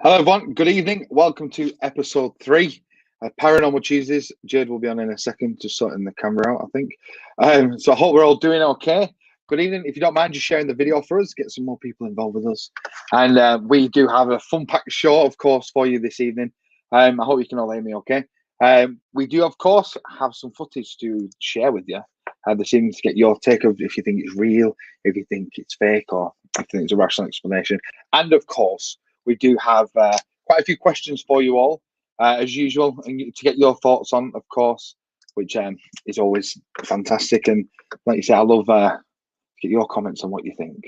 Hello, everyone. Good evening. Welcome to episode 3 of Paranormal Tuesdays. Jade will be on in a second, just sorting the camera out, I think. So I hope we're all doing okay. Good evening. If you don't mind just sharing the video for us, get some more people involved with us. And we do have a fun-packed show, of course, for you this evening. I hope you can all hear me okay. We do, of course, have some footage to share with you this evening to get your take of if you think it's real, if you think it's fake, or if you think it's a rational explanation. And, of course, we do have quite a few questions for you all, as usual, and to get your thoughts on, of course, which is always fantastic. And like you say, I love to get your comments on what you think,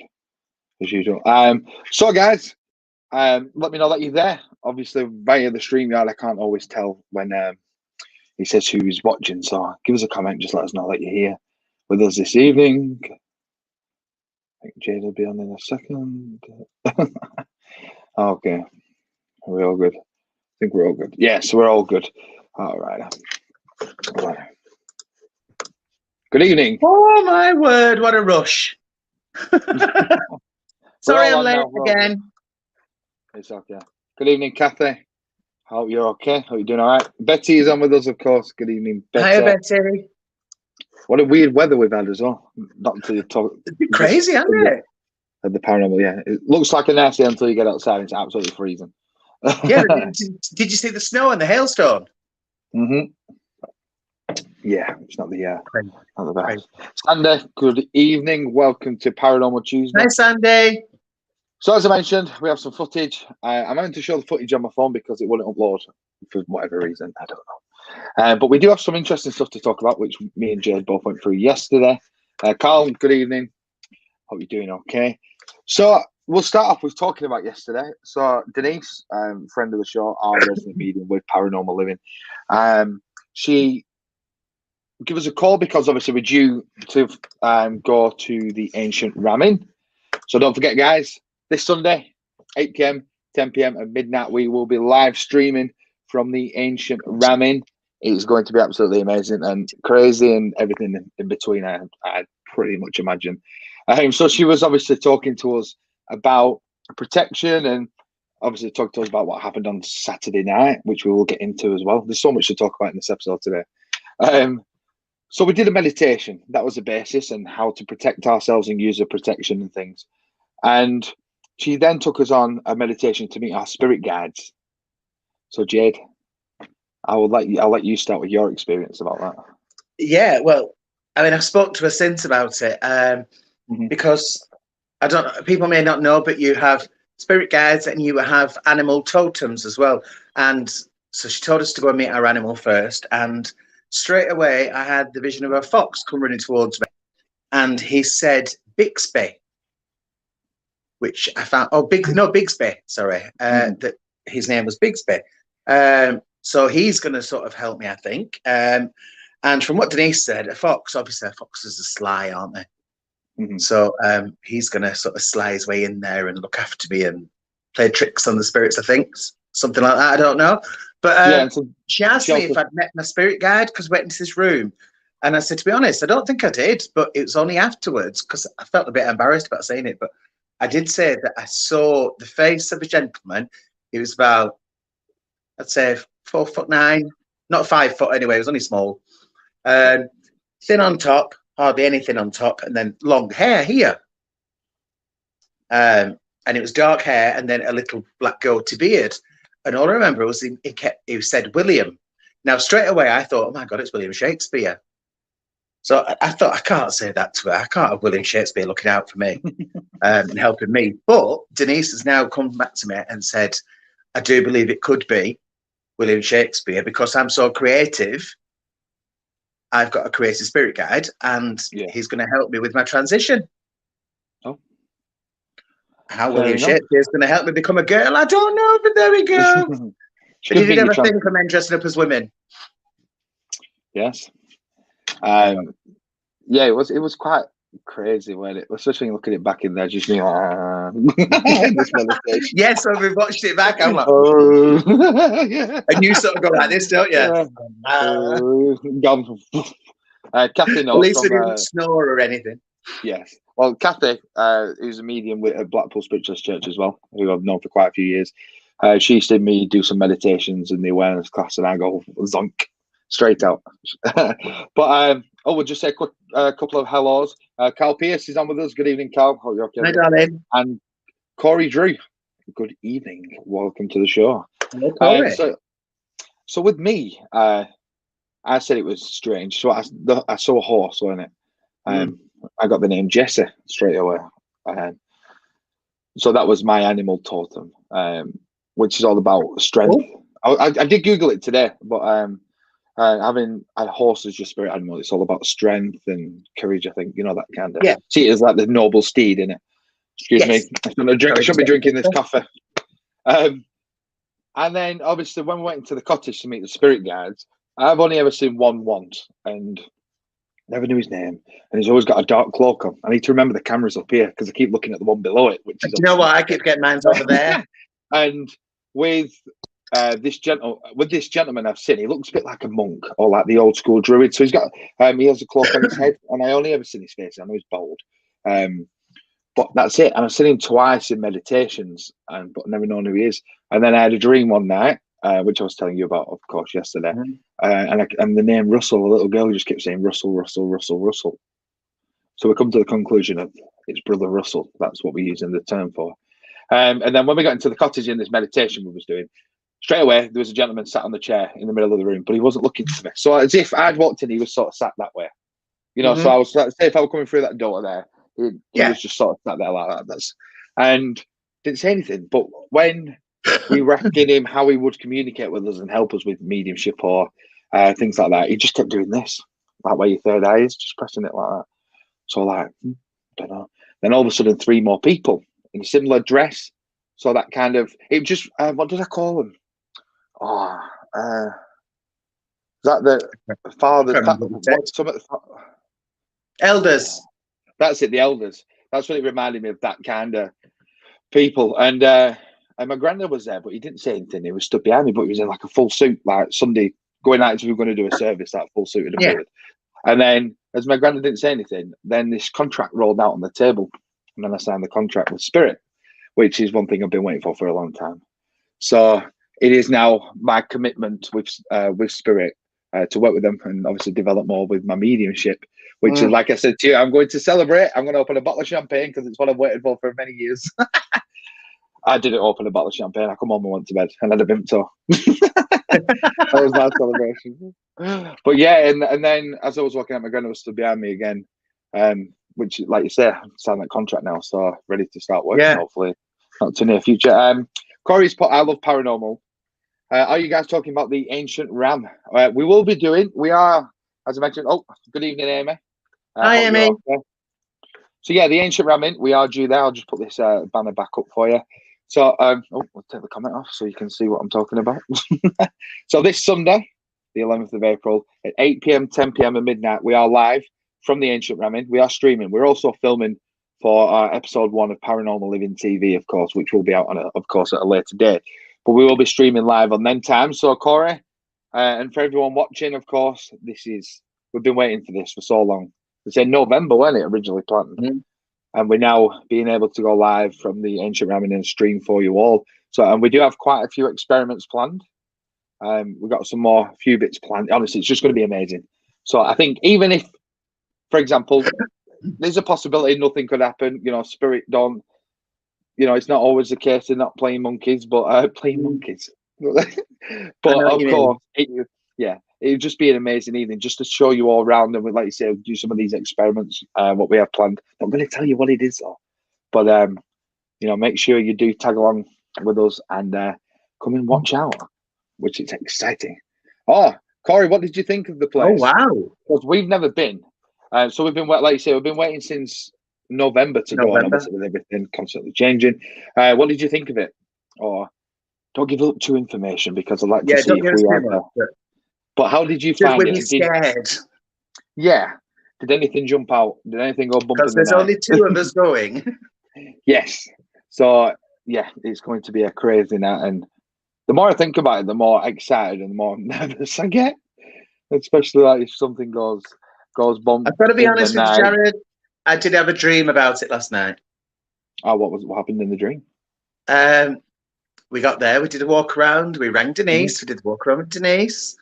as usual. So, guys, let me know that you're there. Obviously, via the StreamYard, I can't always tell when he says who's watching. So give us a comment, just let us know that you're here with us this evening. I think Jade will be on in a second. Okay. Are we all good? I think we're all good. Yes, we're all good. All right. Good evening. Oh, my word. What a rush. Sorry I'm late again. It's okay. Good evening, Kathy. Hope you're okay. Hope you're doing all right. Betty is on with us, of course. Good evening, Betty. Hi, Betty. What a weird weather we've had as well. Not until you talk. It's been crazy, hasn't it? The paranormal, yeah. It looks like a nice day until you get outside. It's absolutely freezing. Yeah. Did you see the snow and the hailstone? Yeah, it's not the best. Sandy, good evening. Welcome to Paranormal Tuesday. Hi, Sandy. So as I mentioned, we have some footage. I'm going to show the footage on my phone because it wouldn't upload for whatever reason. I don't know. But we do have some interesting stuff to talk about, which me and Jade both went through yesterday. Carl, good evening. Hope you're doing okay. So we'll start off with talking about yesterday. So Denise, friend of the show, our resident medium with Paranormal Living, she gave us a call because obviously we're due to go to the ancient ramming. So don't forget, guys, this Sunday, 8 p.m., 10 p.m. and midnight, we will be live streaming from the ancient ramming. It's going to be absolutely amazing and crazy and everything in between, I pretty much imagine. So she was obviously talking to us about protection and obviously talked to us about what happened on Saturday night, which we will get into as well. There's so much to talk about in this episode today. So we did a meditation. That was the basis and how to protect ourselves and use the protection and things. And she then took us on a meditation to meet our spirit guides. So Jade, I'll let you start with your experience about that. Yeah, well, I mean, I spoke to her since about it because people may not know, but you have spirit guides and you have animal totems as well. And so she told us to go and meet our animal first. And straight away, I had the vision of a fox come running towards me. And he said, Bixby, which I found, Bigsby, sorry, that his name was Bigsby. So he's going to sort of help me, I think. And from what Denise said, obviously foxes are sly, aren't they? So he's going to sort of sly his way in there and look after me and play tricks on the spirits, I think. Something like that, I don't know. But she asked me if I'd met my spirit guide because we went into this room. And I said, to be honest, I don't think I did. But it was only afterwards because I felt a bit embarrassed about saying it. But I did say that I saw the face of a gentleman. He was about, I'd say, 4'9", not 5 foot anyway. He was only small. Thin on top, hardly anything on top, and then long hair here. And it was dark hair and then a little black goatee beard. And all I remember was he said William. Now, straight away, I thought, oh, my God, it's William Shakespeare. So I thought, I can't say that to her. I can't have William Shakespeare looking out for me and helping me. But Denise has now come back to me and said, I do believe it could be William Shakespeare because I'm so creative. I've got a creative spirit guide and he's going to help me with my transition. Oh. How William Shakespeare is going to help me become a girl, I don't know, but there we go. But he did have a thing for men dressing up as women. Yes. Yeah, it was quite crazy when it, especially when you look at it back in there, just this meditation. Yes, when we watched it back, I'm like, yeah. And you sort of go like this, don't you? Kathy knows. At least we didn't snore or anything. Yes. Well, Kathy, who's a medium at Blackpool Spiritualist Church as well, who I've known for quite a few years, She's seen me do some meditations in the awareness class, and I go zonk straight out. But we'll just say a couple of hellos. Carl Pierce is on with us. Good evening, Carl. Hope you're okay. Hi, darling. And Corey Drew. Good evening. Welcome to the show. Hello, Corey. So with me, I said it was strange. So I saw a horse, wasn't it? I got the name Jesse straight away. So that was my animal totem, which is all about strength. I did Google it today, but having a horse as your spirit animal, it's all about strength and courage. I think that kind of. Yeah. See it as like the noble steed, innit? Excuse me. I shouldn't be drinking this coffee. And then obviously when we went into the cottage to meet the spirit guides, I've only ever seen one once, and never knew his name. And he's always got a dark cloak on. I need to remember the camera's up here because I keep looking at the one below it. Which is you know what? I keep getting mine over there. And with this gentleman I've seen, he looks a bit like a monk or like the old school druid. So he has a cloak on his head, and I only ever seen his face. I know he's bald. But that's it. And I've seen him twice in meditations, but never known who he is. And then I had a dream one night, which I was telling you about, of course, yesterday. And the name Russell, a little girl just kept saying Russell, Russell, Russell, Russell. So we come to the conclusion of it's Brother Russell. That's what we're using the term for. And then when we got into the cottage in this meditation we was doing, straight away there was a gentleman sat on the chair in the middle of the room, but he wasn't looking to me. So as if I'd walked in, he was sort of sat that way. So I was like, say if I were coming through that door there, he was just sort of sat there like that. And didn't say anything. But when we were asking him how he would communicate with us and help us with mediumship or things like that, he just kept doing this, like where your third eye is, just pressing it like that. So I don't know. Then all of a sudden, 3 more people in a similar dress. So that kind of, it just, what did I call them? Is that the father? Elders. That's it, the elders. That's what it reminded me of, that kind of people. And my granddad was there, but he didn't say anything. He was stood behind me, but he was in like a full suit, like Sunday, going out if we were going to do a service, that full suit and a beard. And then, as my granddad didn't say anything, then this contract rolled out on the table. And then I signed the contract with Spirit, which is one thing I've been waiting for a long time. So it is now my commitment with Spirit to work with them and obviously develop more with my mediumship, which is, like I said to you, I'm going to celebrate. I'm going to open a bottle of champagne because it's what I've waited for many years. I didn't open a bottle of champagne. I come home and went to bed and had a bimto. That was my celebration. But yeah, and then as I was walking out, my granddad was stood behind me again, which, like you say, I signed that contract now, so ready to start working, hopefully not too near future. Corey's put, I love paranormal. Are you guys talking about the ancient ram? We will be doing, we are, as I mentioned, good evening, Amy. Hi, Amy. So yeah, the ancient ramming, we are due there. I'll just put this banner back up for you. So we'll take the comment off so you can see what I'm talking about. So this Sunday, the 11th of April, at 8 p.m, 10 p.m, and midnight, we are live from the ancient ramming. We are streaming. We're also filming for our episode 1 of Paranormal Living TV, of course, which will be out of course, at a later date. But we will be streaming live on them times. So Corey, and for everyone watching, of course, we've been waiting for this for so long. It's in November, wasn't it, originally planned? And we're now being able to go live from the ancient ramming and stream for you all. So, and we do have quite a few experiments planned. We've got few bits planned. Honestly, it's just going to be amazing. So I think even if, for example, there's a possibility nothing could happen, Spirit don't, it's not always the case they're not playing monkeys, but playing monkeys. But of course, it would just be an amazing evening just to show you all around, and like you say, do some of these experiments, what we have planned. I'm going to tell you what it is though, but make sure you do tag along with us and come and watch out, which is exciting. Corey, what did you think of the place? Oh wow, because we've never been, so we've been, like you say, we've been waiting since November to go on, obviously with everything constantly changing. What did you think of it? Or don't give up too information because I'd like to see if we have. But how did you find it? Scared. Yeah. Did anything jump out? Did anything go bump in the night? Because there's only 2 of us going. Yes. So yeah, it's going to be a crazy night, and the more I think about it, the more excited and the more nervous I get. Especially like if something goes bump. I've got to be honest with you, Jared. I did have a dream about it last night. Oh, what happened in the dream? we got there, we did a walk around, we rang Denise, we did the walk around with Denise.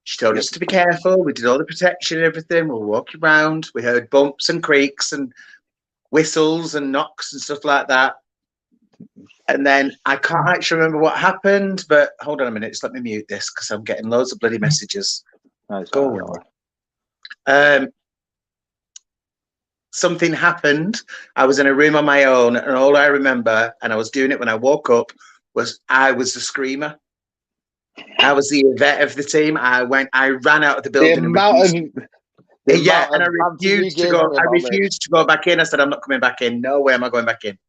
She told us to be careful. We did all the protection and everything. We'll walk around. We heard bumps and creaks and whistles and knocks and stuff like that. And then I can't actually remember what happened, but hold on a minute. Just let me mute this because I'm getting loads of bloody messages. Go on. Something happened. I was in a room on my own, and all I remember, and I was doing it when I woke up, was I was the screamer. I was the vet of the team. I ran out of the building. And I refused to go. I refused to go back in. I said, I'm not coming back in. No way am I going back in.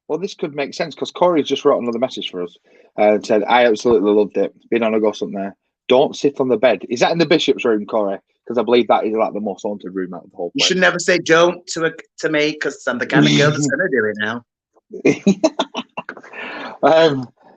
Well, this could make sense because Corey just wrote another message for us and said, I absolutely loved it. Been on a ghost hunt there. Don't sit on the bed. Is that in the bishop's room, Corey? Because I believe that is like the most haunted room out of the whole place. You should never say don't to me because I'm the kind of girl that's going to do it now.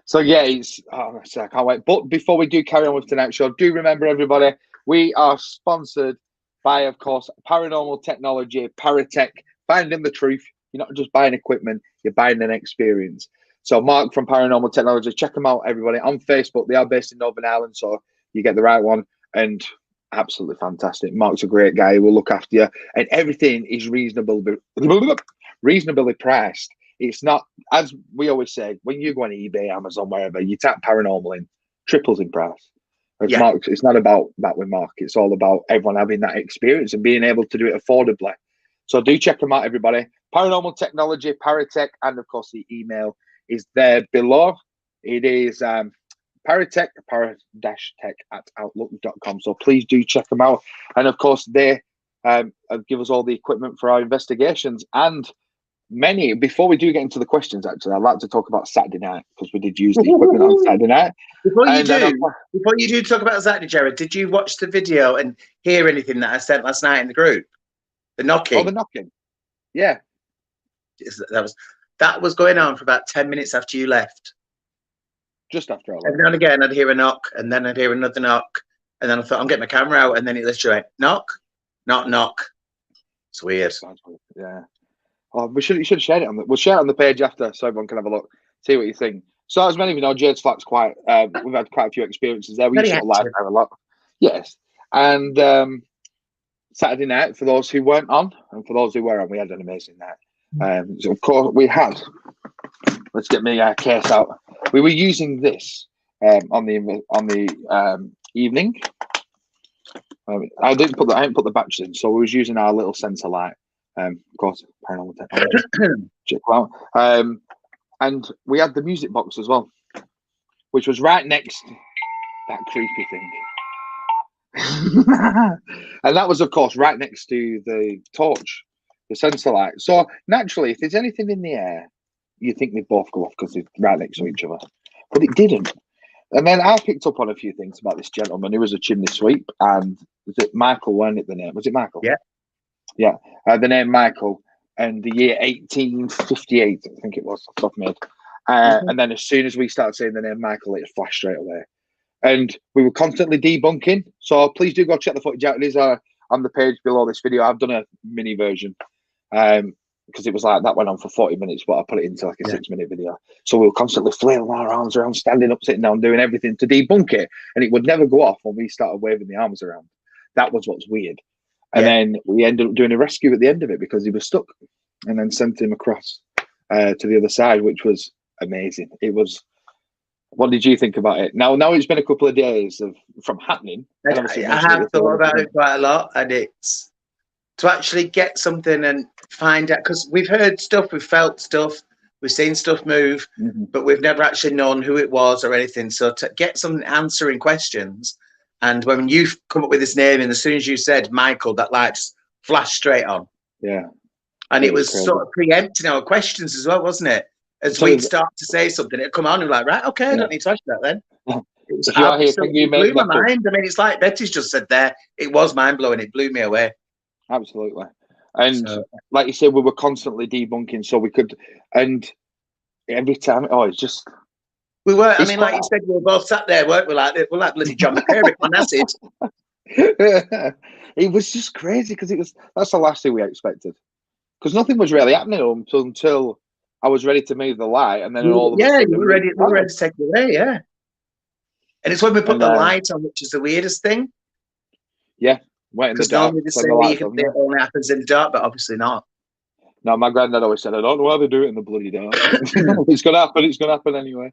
So yeah, I can't wait. But before we do carry on with tonight's show, do remember, everybody, we are sponsored by, of course, Paranormal Technology, Paratech, finding the truth. You're not just buying equipment, you're buying an experience. So Mark from Paranormal Technology, check them out, everybody, on Facebook. They are based in Northern Ireland, so you get the right one. And absolutely fantastic. Mark's a great guy. He will look after you. And everything is reasonably priced. It's not, as we always say, when you go on eBay, Amazon, wherever, you tap paranormal in, triples in price. Mark, it's not about that with Mark. It's all about everyone having that experience and being able to do it affordably. So do check them out, everybody. Paranormal Technology, Paratech, and of course the email is there below. It is Paratech, para-tech@outlook.com. So please do check them out. And of course, they give us all the equipment for our investigations. And many, before we do get into the questions, actually, I'd like to talk about Saturday night because we did use the equipment on Saturday night. Before you do talk about Saturday, Jared, did you watch the video and hear anything that I sent last night in the group? The knocking. Oh, the knocking. Yeah. That was going on for about 10 minutes after you left. Just after I left. And then again, I'd hear a knock, and then I'd hear another knock, and then I thought, I'm getting my camera out, and then it literally went, knock, knock, knock. It's weird. Yeah. Oh, you should share it we'll share it on the page after so everyone can have a look, see what you think. So as many of you know, Jade's Flat's quite, we've had quite a few experiences there. We used to live a lot. Yes. And Saturday night, for those who weren't on, and for those who were on, we had an amazing night. So of course we had, let's get my case out. We were using this on the evening. I didn't put the batteries in, so we was using our little sensor light. Of course, Paranormal Technology. Check it out. And we had the music box as well, which was right next to that creepy thing. And that was, of course, right next to the torch, the sensor light. So naturally, if there's anything in the air, you think they both go off because they're right next to each other. But it didn't. And then I picked up on a few things about this gentleman who was a chimney sweep. And was it Michael, wasn't it, the name? Was it Michael? Yeah. Yeah. The name Michael. And the year 1858, I think it was, off the top of my head. And then as soon as we started saying the name Michael, it flashed straight away. And we were constantly debunking. So please do go check the footage out. It is on the page below this video. I've done a mini version because it was like that went on for 40 minutes, but I put it into like a 6-minute video. So we were constantly flailing our arms around, standing up, sitting down, doing everything to debunk it. And it would never go off when we started waving the arms around. That was what's weird. And then we ended up doing a rescue at the end of it because he was stuck, and then sent him across to the other side, which was amazing. It was. What did you think about it? Now it's been a couple of days from happening. I have thought about it quite a lot, and it's to actually get something and find out, because we've heard stuff, we've felt stuff, we've seen stuff move, but we've never actually known who it was or anything. So to get something answering questions. And when you've come up with this name, and as soon as you said Michael, that light just flashed straight on. Yeah. And it was sort of preempting our questions as well, wasn't it? As we'd start to say something, it'd come on and we're like, right, okay, I don't need to ask that then. It was absolutely blew my mind. I mean, it's like Betty's just said there, it was mind-blowing. It blew me away. Absolutely. And like you said, we were constantly debunking, so we could, and every time, it's just... We were, I mean, like you said, we were both sat there, weren't we? We're like bloody John McCurry on acid. It was just crazy because that's the last thing we expected. Because nothing was really happening until I was ready to move the light, and then all of a Yeah, sudden, you were ready. We were ready to take it away. Yeah, and it's when we put the light on, which is the weirdest thing. Yeah, went in the Because dark. normally they say The you lights can on, see it only happens in the dark, but obviously not. No, my granddad always said, "I don't know why they do it in the bloody dark. It's gonna happen. It's gonna happen anyway."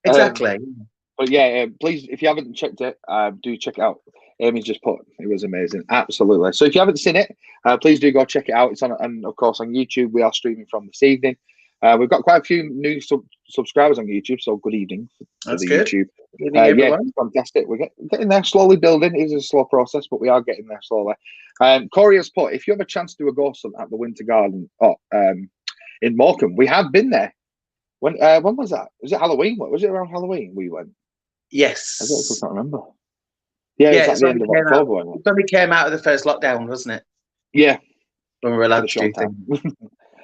Exactly. But yeah, please, if you haven't checked it, do check it out. Amy's just put it was amazing, absolutely. So if you haven't seen it, please do go check it out. It's on, and of course on YouTube. We are streaming from this evening. We've got quite a few new subscribers on YouTube, so good evening for the good. YouTube. Good evening, everyone. Yeah, fantastic. We're getting there, slowly building. It is a slow process, but we are getting there slowly. Corey has put, if you have a chance to do a ghost hunt at the Winter Garden in Morecambe, we have been there. When was that? Was it Halloween? Was it around Halloween we went? Yes. I can't remember. Yeah, it was at the end of October. It only came out of the first lockdown, wasn't it? Yeah. When we were allowed to do things.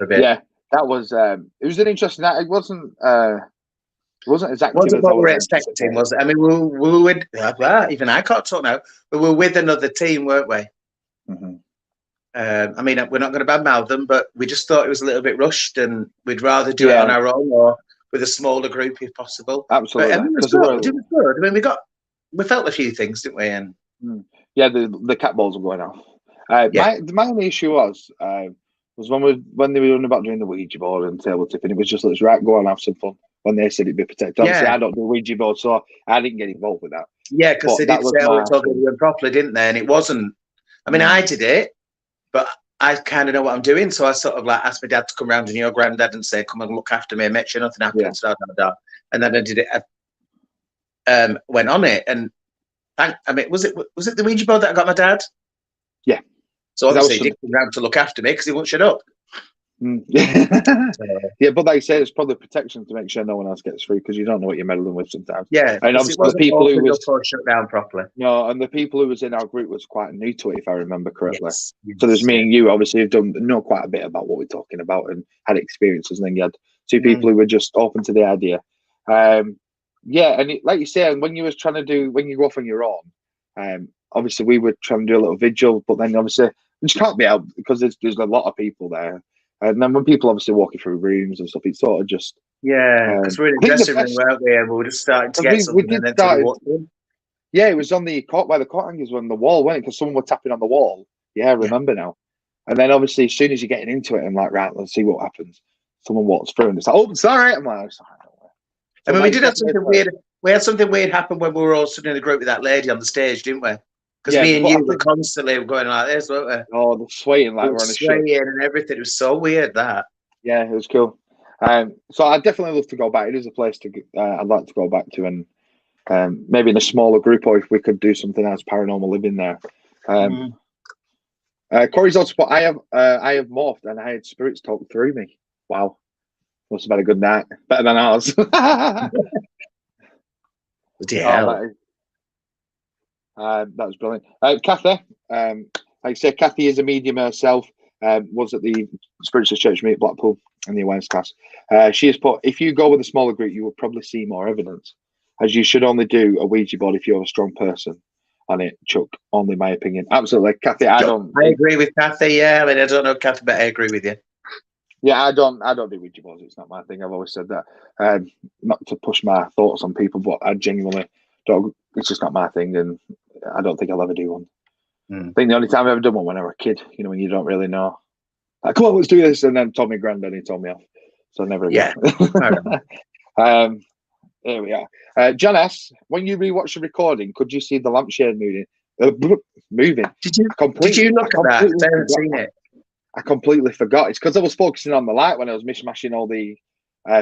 Yeah, that was. It was an interesting night. It wasn't as active as what I we were was expecting, was it? I mean, we were with, even I can't talk now, but we were with another team, weren't we? Mm-hmm. I mean, we're not going to badmouth them, but we just thought it was a little bit rushed, and we'd rather do it on our own or with a smaller group if possible. Absolutely. But, it was good. I mean, we felt a few things, didn't we? And yeah, the cat balls were going off. My only issue was when they were about doing the Ouija board and table tipping, it was just, let's go on, have some fun. When they said it'd be protected, obviously I don't do Ouija board, so I didn't get involved with that. Yeah, because they did say it's all going to be properly, didn't they? And it wasn't. I mean, I did it, but I kind of know what I'm doing, so I sort of like asked my dad to come round and your granddad and say, "Come and look after me, make sure nothing happens." Yeah. And then I did it. Went on it, and I mean, was it the Ouija board that I got my dad? Yeah. So obviously he did come round to look after me because he wouldn't shut up. Yeah, but like you say, it's probably protection to make sure no one else gets through, because you don't know what you're meddling with sometimes. Yeah, and obviously the people who was shut down properly. No, and the people who was in our group was quite new to it, if I remember correctly. Yes. So there's me and you, obviously, who've know quite a bit about what we're talking about and had experiences, and then you had two people who were just open to the idea. Yeah, and like you say, when you go off on your own, obviously we were trying to do a little vigil, but then obviously which can't be out because there's a lot of people there. And then when people obviously walking through rooms and stuff, it's sort of just because we're in the dressing room, weren't we? And we were just starting to get something. And then yeah, it was on the court where the court hangers were on the wall, wasn't it? Because someone was tapping on the wall. Yeah, I remember now. And then obviously, as soon as you're getting into it, I'm like, right, let's see what happens. Someone walks through and it's like, oh, sorry. I'm like, sorry. I mean, we did have something weird. We had something weird happen when we were all sitting in a group with that lady on the stage, didn't we? Because me and you were constantly going like this, weren't we? Oh, the swaying like we're on a ship. And everything. It was so weird, that. Yeah, it was cool. So I'd definitely love to go back. It is a place to I'd like to go back to, and maybe in a smaller group, or if we could do something as paranormal living there. Corey's also put, I have morphed and I had spirits talk through me. Wow. Must have had a good night. Better than ours. Yeah. That was brilliant. Kathy, like I say, Kathy is a medium herself. Was at the Spiritual Church meet at Blackpool in the awareness class. She has put, if you go with a smaller group, you will probably see more evidence, as you should only do a Ouija board if you're a strong person on it. Chuck, only my opinion. Absolutely, Kathy. I agree with Kathy. Yeah, I mean, I don't know Kathy, but I agree with you. Yeah, I don't do Ouija boards. It's not my thing. I've always said that. Not to push my thoughts on people, but I genuinely don't. It's just not my thing, and I don't think I'll ever do one. I think the only time I've ever done one when I was a kid, when you don't really know. Like, come on, let's do this, and then told my granddad, he told me off. So never again. Yeah. Here we are. John S., when you rewatch the recording, could you see the lampshade moving? Did you look at that? I haven't seen it. I completely forgot. It's because I was focusing on the light when I was mishmashing all the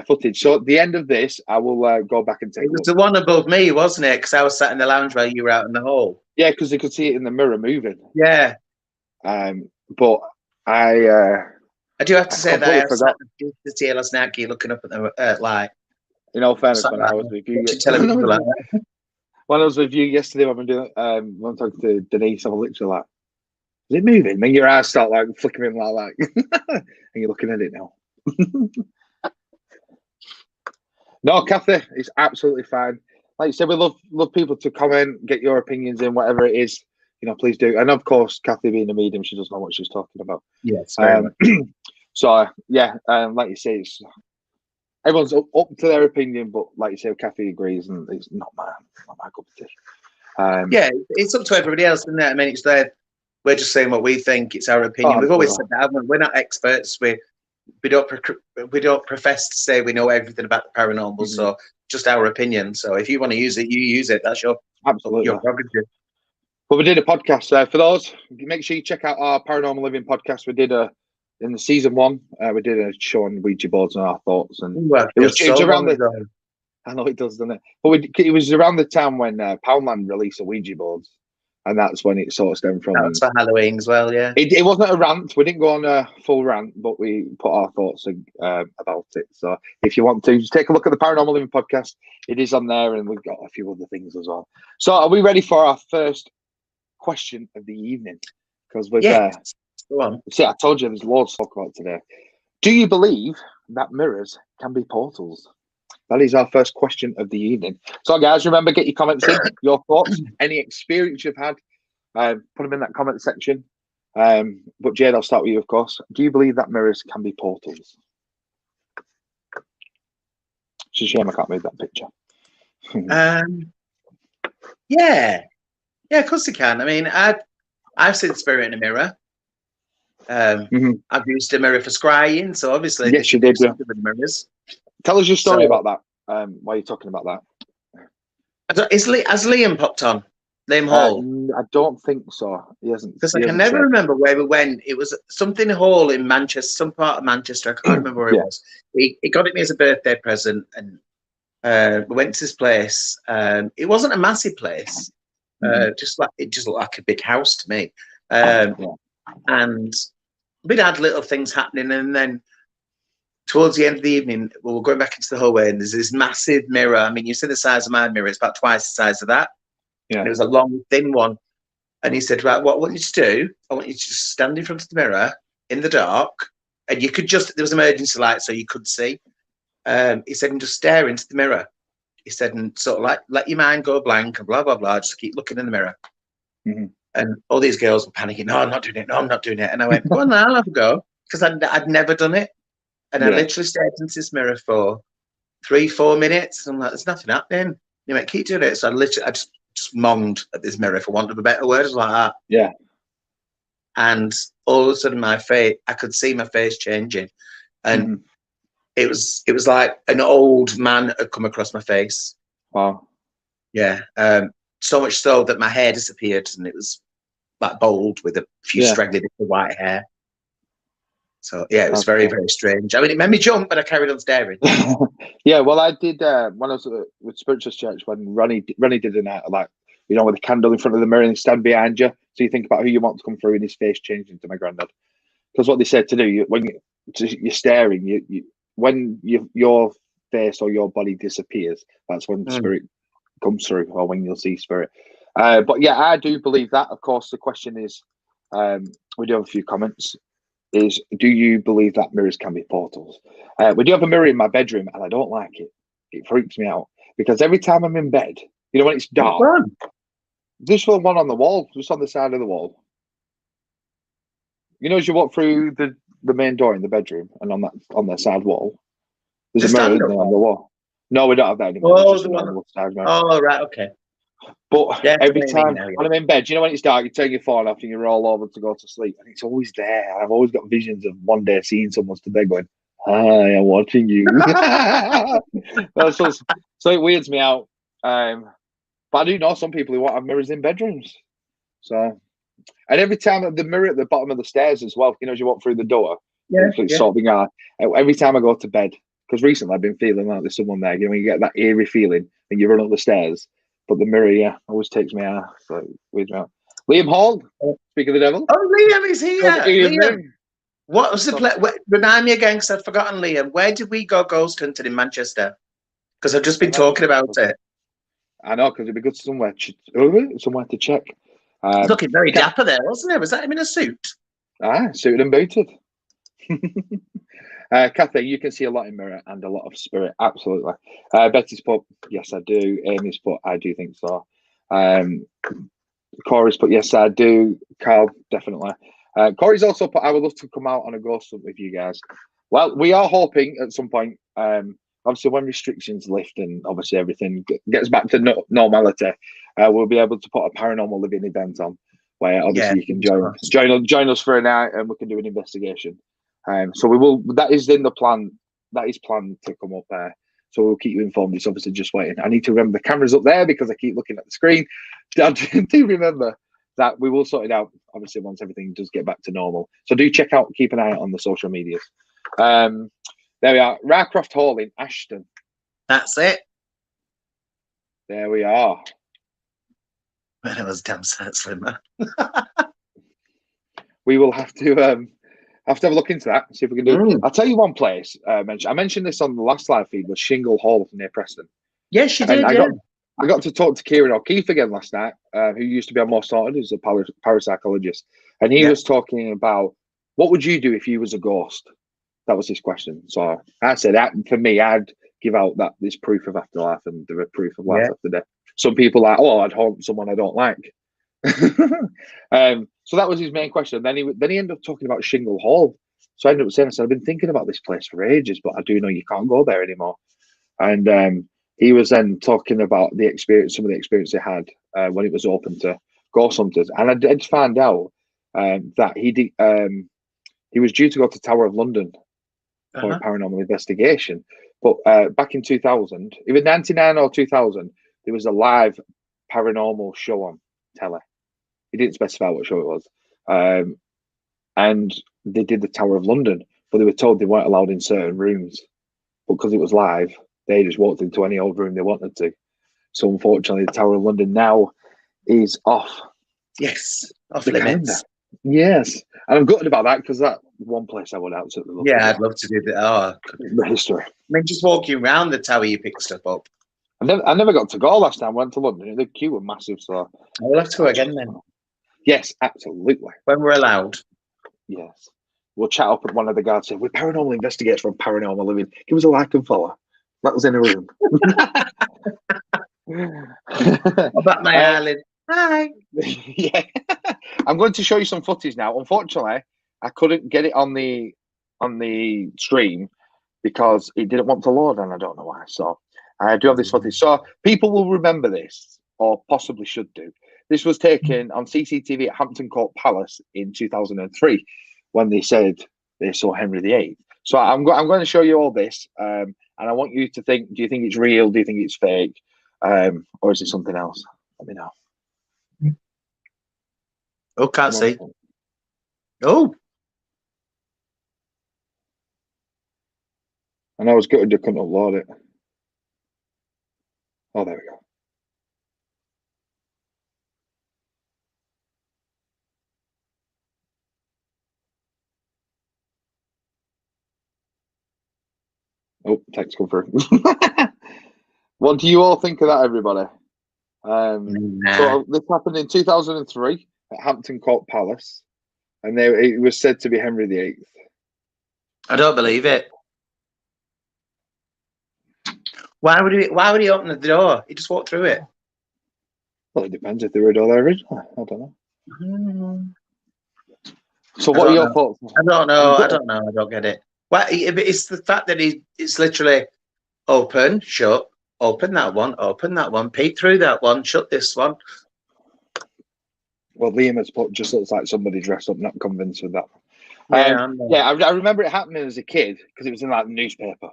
footage. So at the end of this, I will go back and take it. It was the one above me, wasn't it? Because I was sat in the lounge while you were out in the hall. Yeah, because they could see it in the mirror moving. Yeah. But I do have to say that I sat the tail last night looking up at the light. In all fairness, when I was with you, when I was with you yesterday, when I'm talking to Denise, I was literally like, is it moving? Then your eyes start like flickering like and you're looking at it now. No, Kathy, it's absolutely fine. Like you said, we love people to comment, get your opinions in, whatever it is. Please do. And of course, Kathy being a medium, she doesn't know what she's talking about. Yes. So yeah, like you say, everyone's up to their opinion, but like you say, Kathy agrees, and it's not my cup of tea. Yeah, it's up to everybody else, isn't it? I mean, it's there. We're just saying what we think. It's our opinion. We've always said that, haven't we? We're not experts. We don't profess to say we know everything about the paranormal. So just our opinion. So if you want to use it, you use it. That's your prerogative. But we did a podcast for those. Make sure you check out our Paranormal Living podcast. We did in the season 1. We did a show on Ouija boards and our thoughts, and it was around the. I know it does, doesn't it? But it was around the time when Poundland released a Ouija boards, and that's when it sort of stemmed from. That's for Halloween as well, yeah. It wasn't a rant. We didn't go on a full rant, but we put our thoughts about it. So if you want to, just take a look at the Paranormal Living podcast. It is on there, and we've got a few other things as well. So are we ready for our first question of the evening? Because we're there. Go on. See, I told you there's loads to talk about today. Do you believe that mirrors can be portals? That is our first question of the evening. So, guys, remember, get your comments in, your thoughts, any experience you've had. Put them in that comment section. But, Jade, I'll start with you, of course. Do you believe that mirrors can be portals? It's a shame I can't move that picture. Yeah, of course they can. I mean, I've seen spirit in a mirror. I've used a mirror for scrying, so obviously, yes, you did. Yeah. With mirrors. Tell us your story about that. Why are you talking about that? Has Liam popped on? Liam Hall? I don't think so. He hasn't. Because I can never remember where we went. It was something hall in Manchester, some part of Manchester. I can't remember where it was. He got it me as a birthday present, and we went to this place. It wasn't a massive place. It just looked like a big house to me. And we'd had little things happening, and then towards the end of the evening, we were going back into the hallway, and there's this massive mirror. I mean, you see the size of my mirror; it's about twice the size of that. Yeah. And it was a long, thin one. And he said, "Right, what I want you to do? I want you to just stand in front of the mirror in the dark, and you could there was emergency light, so you could see." He said, "And just stare into the mirror." He said, "And sort of like let your mind go blank and blah blah blah. Just keep looking in the mirror." And all these girls were panicking. "No, I'm not doing it. No, I'm not doing it." And I went, "Go on, I'll have a go," because I'd never done it. And I literally stared into this mirror for 3-4 minutes. I'm like, "There's nothing happening." He went, "Keep doing it." So I just monged at this mirror, for want of a better word, like that. Yeah. And all of a sudden, I could see my face changing, and it was like an old man had come across my face. Wow. Yeah. So much so that my hair disappeared, and it was like bald with a few straggly bits of white hair. So yeah, it was very, very strange. I mean, it made me jump, but I carried on staring. Yeah, well, I did when I was with Spiritual Church, when Ronnie did a night like, with a candle in front of the mirror and stand behind you, so you think about who you want to come through, and his face changed into my granddad. Because what they said to do, when you're staring, when your face or your body disappears, that's when the spirit comes through, or when you'll see spirit. But yeah, I do believe that. Of course, the question is, we do have a few comments. Is, do you believe that mirrors can be portals? We do have a mirror in my bedroom, and I don't like it. It freaks me out because every time I'm in bed, when it's dark, there's one on the wall, just on the side of the wall. As you walk through the main door in the bedroom, and on the side wall, there's a mirror on the wall. No, we don't have that anymore. Oh, right, okay. But every time when I'm in bed, when it's dark, you turn your phone off and you roll over to go to sleep, and it's always there. I've always got visions of one day seeing someone to bed going, "Hi, I'm watching you." So it weirds me out. But I do know some people who want to have mirrors in bedrooms. So, and every time the mirror at the bottom of the stairs as well, as you walk through the door, every time I go to bed, because recently I've been feeling like there's someone there. When you get that eerie feeling and you run up the stairs. But the mirror, always takes me out. So weird out. Liam Hall, speak of the devil. Oh, Liam is here. Liam. What was the play? Remind me again, because I've forgotten, Liam. Where did we go ghost hunting in Manchester? Because I've just been talking about it. I know, because it'd be good somewhere to check. He's looking very dapper there, wasn't he? Was that him in a suit? Suited and booted. Kathy, you can see a lot in mirror and a lot of spirit. Absolutely. Betty's put, yes, I do. Amy's put, I do think so. Corey's put, yes, I do. Carl, definitely. Corey's also put, I would love to come out on a ghost hunt with you guys. Well, we are hoping at some point, when obviously when restrictions lift and obviously everything gets back to normality, we'll be able to put a paranormal living event on where obviously you can join us for a night and we can do an investigation. So we will. That is in the plan. That is planned to come up there. So we'll keep you informed. It's obviously just waiting. I need to remember the camera's up there because I keep looking at the screen. I do remember that we will sort it out, obviously, once everything does get back to normal. So do keep an eye out on the social medias. There we are. Rycroft Hall in Ashton. That's it. There we are. Man, it was damn slimmer. We will have to have a look into that, see if we can do it. I'll tell you one place. I mentioned this on the last live feed, was Shingle Hall near Preston. Yes, you did. I got to talk to Kieran O'Keefe again last night, who used to be on More Sorted, who's a parapsychologist, and he was talking about what would you do if you was a ghost. That was his question. So I said, for me, I'd give out that there's proof of afterlife and there are proof of life after death. Some people are like, oh, I'd haunt someone I don't like. So that was his main question. Then he ended up talking about Shingle Hall. So I ended up saying, I've been thinking about this place for ages, but I do know you can't go there anymore. And he was then talking about some of the experience he had when it was open to ghost hunters. And I did find out that he was due to go to Tower of London for a paranormal investigation. But back in 2000, either 99 or 2000, there was a live paranormal show on telly. He didn't specify what show it was. And they did the Tower of London, but they were told they weren't allowed in certain rooms. But because it was live, they just walked into any old room they wanted to. So unfortunately, the Tower of London now is off. Yes, off limits. Yes, and I'm gutted about that because that one place I would absolutely love. Yeah, I'd love to do that. The history. I mean, just walking around the tower, you pick stuff up. I never got to go last time. I went to London. The queue was massive, so I'll have to go again then. Yes, absolutely. When we're allowed. Yes. We'll chat up at one of the guards. Say, we're paranormal investigators from Paranormal Living. Give us a like and follow. That was in a room. About my island. Hi. Yeah. I'm going to show you some footage now. Unfortunately, I couldn't get it on the stream because it didn't want to load, and I don't know why. So I do have this footage. So people will remember this, or possibly should do. This was taken on CCTV at Hampton Court Palace in 2003 when they said they saw Henry VIII. So I'm going to show you all this, and I want you to think, do you think it's real? Do you think it's fake? Or is it something else? Let me know. Oh, can't see. Oh. And I was gutted I couldn't upload it. Oh, there we go. Oh, text come through. What do you all think of that, everybody? So this happened in 2003 at Hampton Court Palace, and it was said to be Henry VIII. I don't believe it. Why would he open the door? He just walked through it. Well, it depends if they were there originally. I don't know. So what are your thoughts? I don't know. I don't get it. Well, it's the fact that it's literally open, shut, open that one, peek through that one, shut this one. Well, Liam has put just looks like somebody dressed up, not convinced with that. Yeah, I remember it happening as a kid because it was in like the newspaper.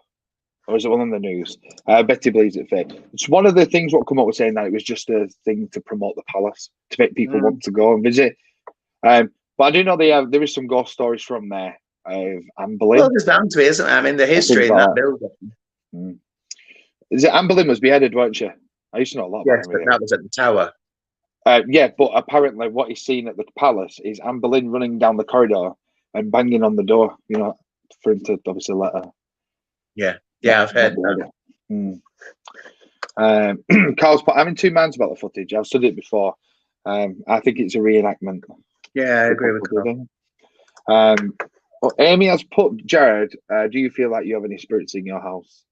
Or is it one on the news? Betty believes it fake. It's one of the things what come up with saying that it was just a thing to promote the palace, to make people want to go and visit. But I do know there is some ghost stories from there of Anne Boleyn. Well, there's bound to be, isn't there? I mean, the history in that building. Is it Anne Boleyn was beheaded, weren't she? I used to know a lot about Yes, but that was at the tower. Yeah, but apparently what he's seen at the palace is Anne Boleyn running down the corridor and banging on the door, you know, for him to obviously let her. Yeah, I've heard that. Carl's put, I'm in two minds about the footage. I've studied it before. I think it's a reenactment. Yeah, I agree with that. Well, Amy has put, Jared, do you feel like you have any spirits in your house?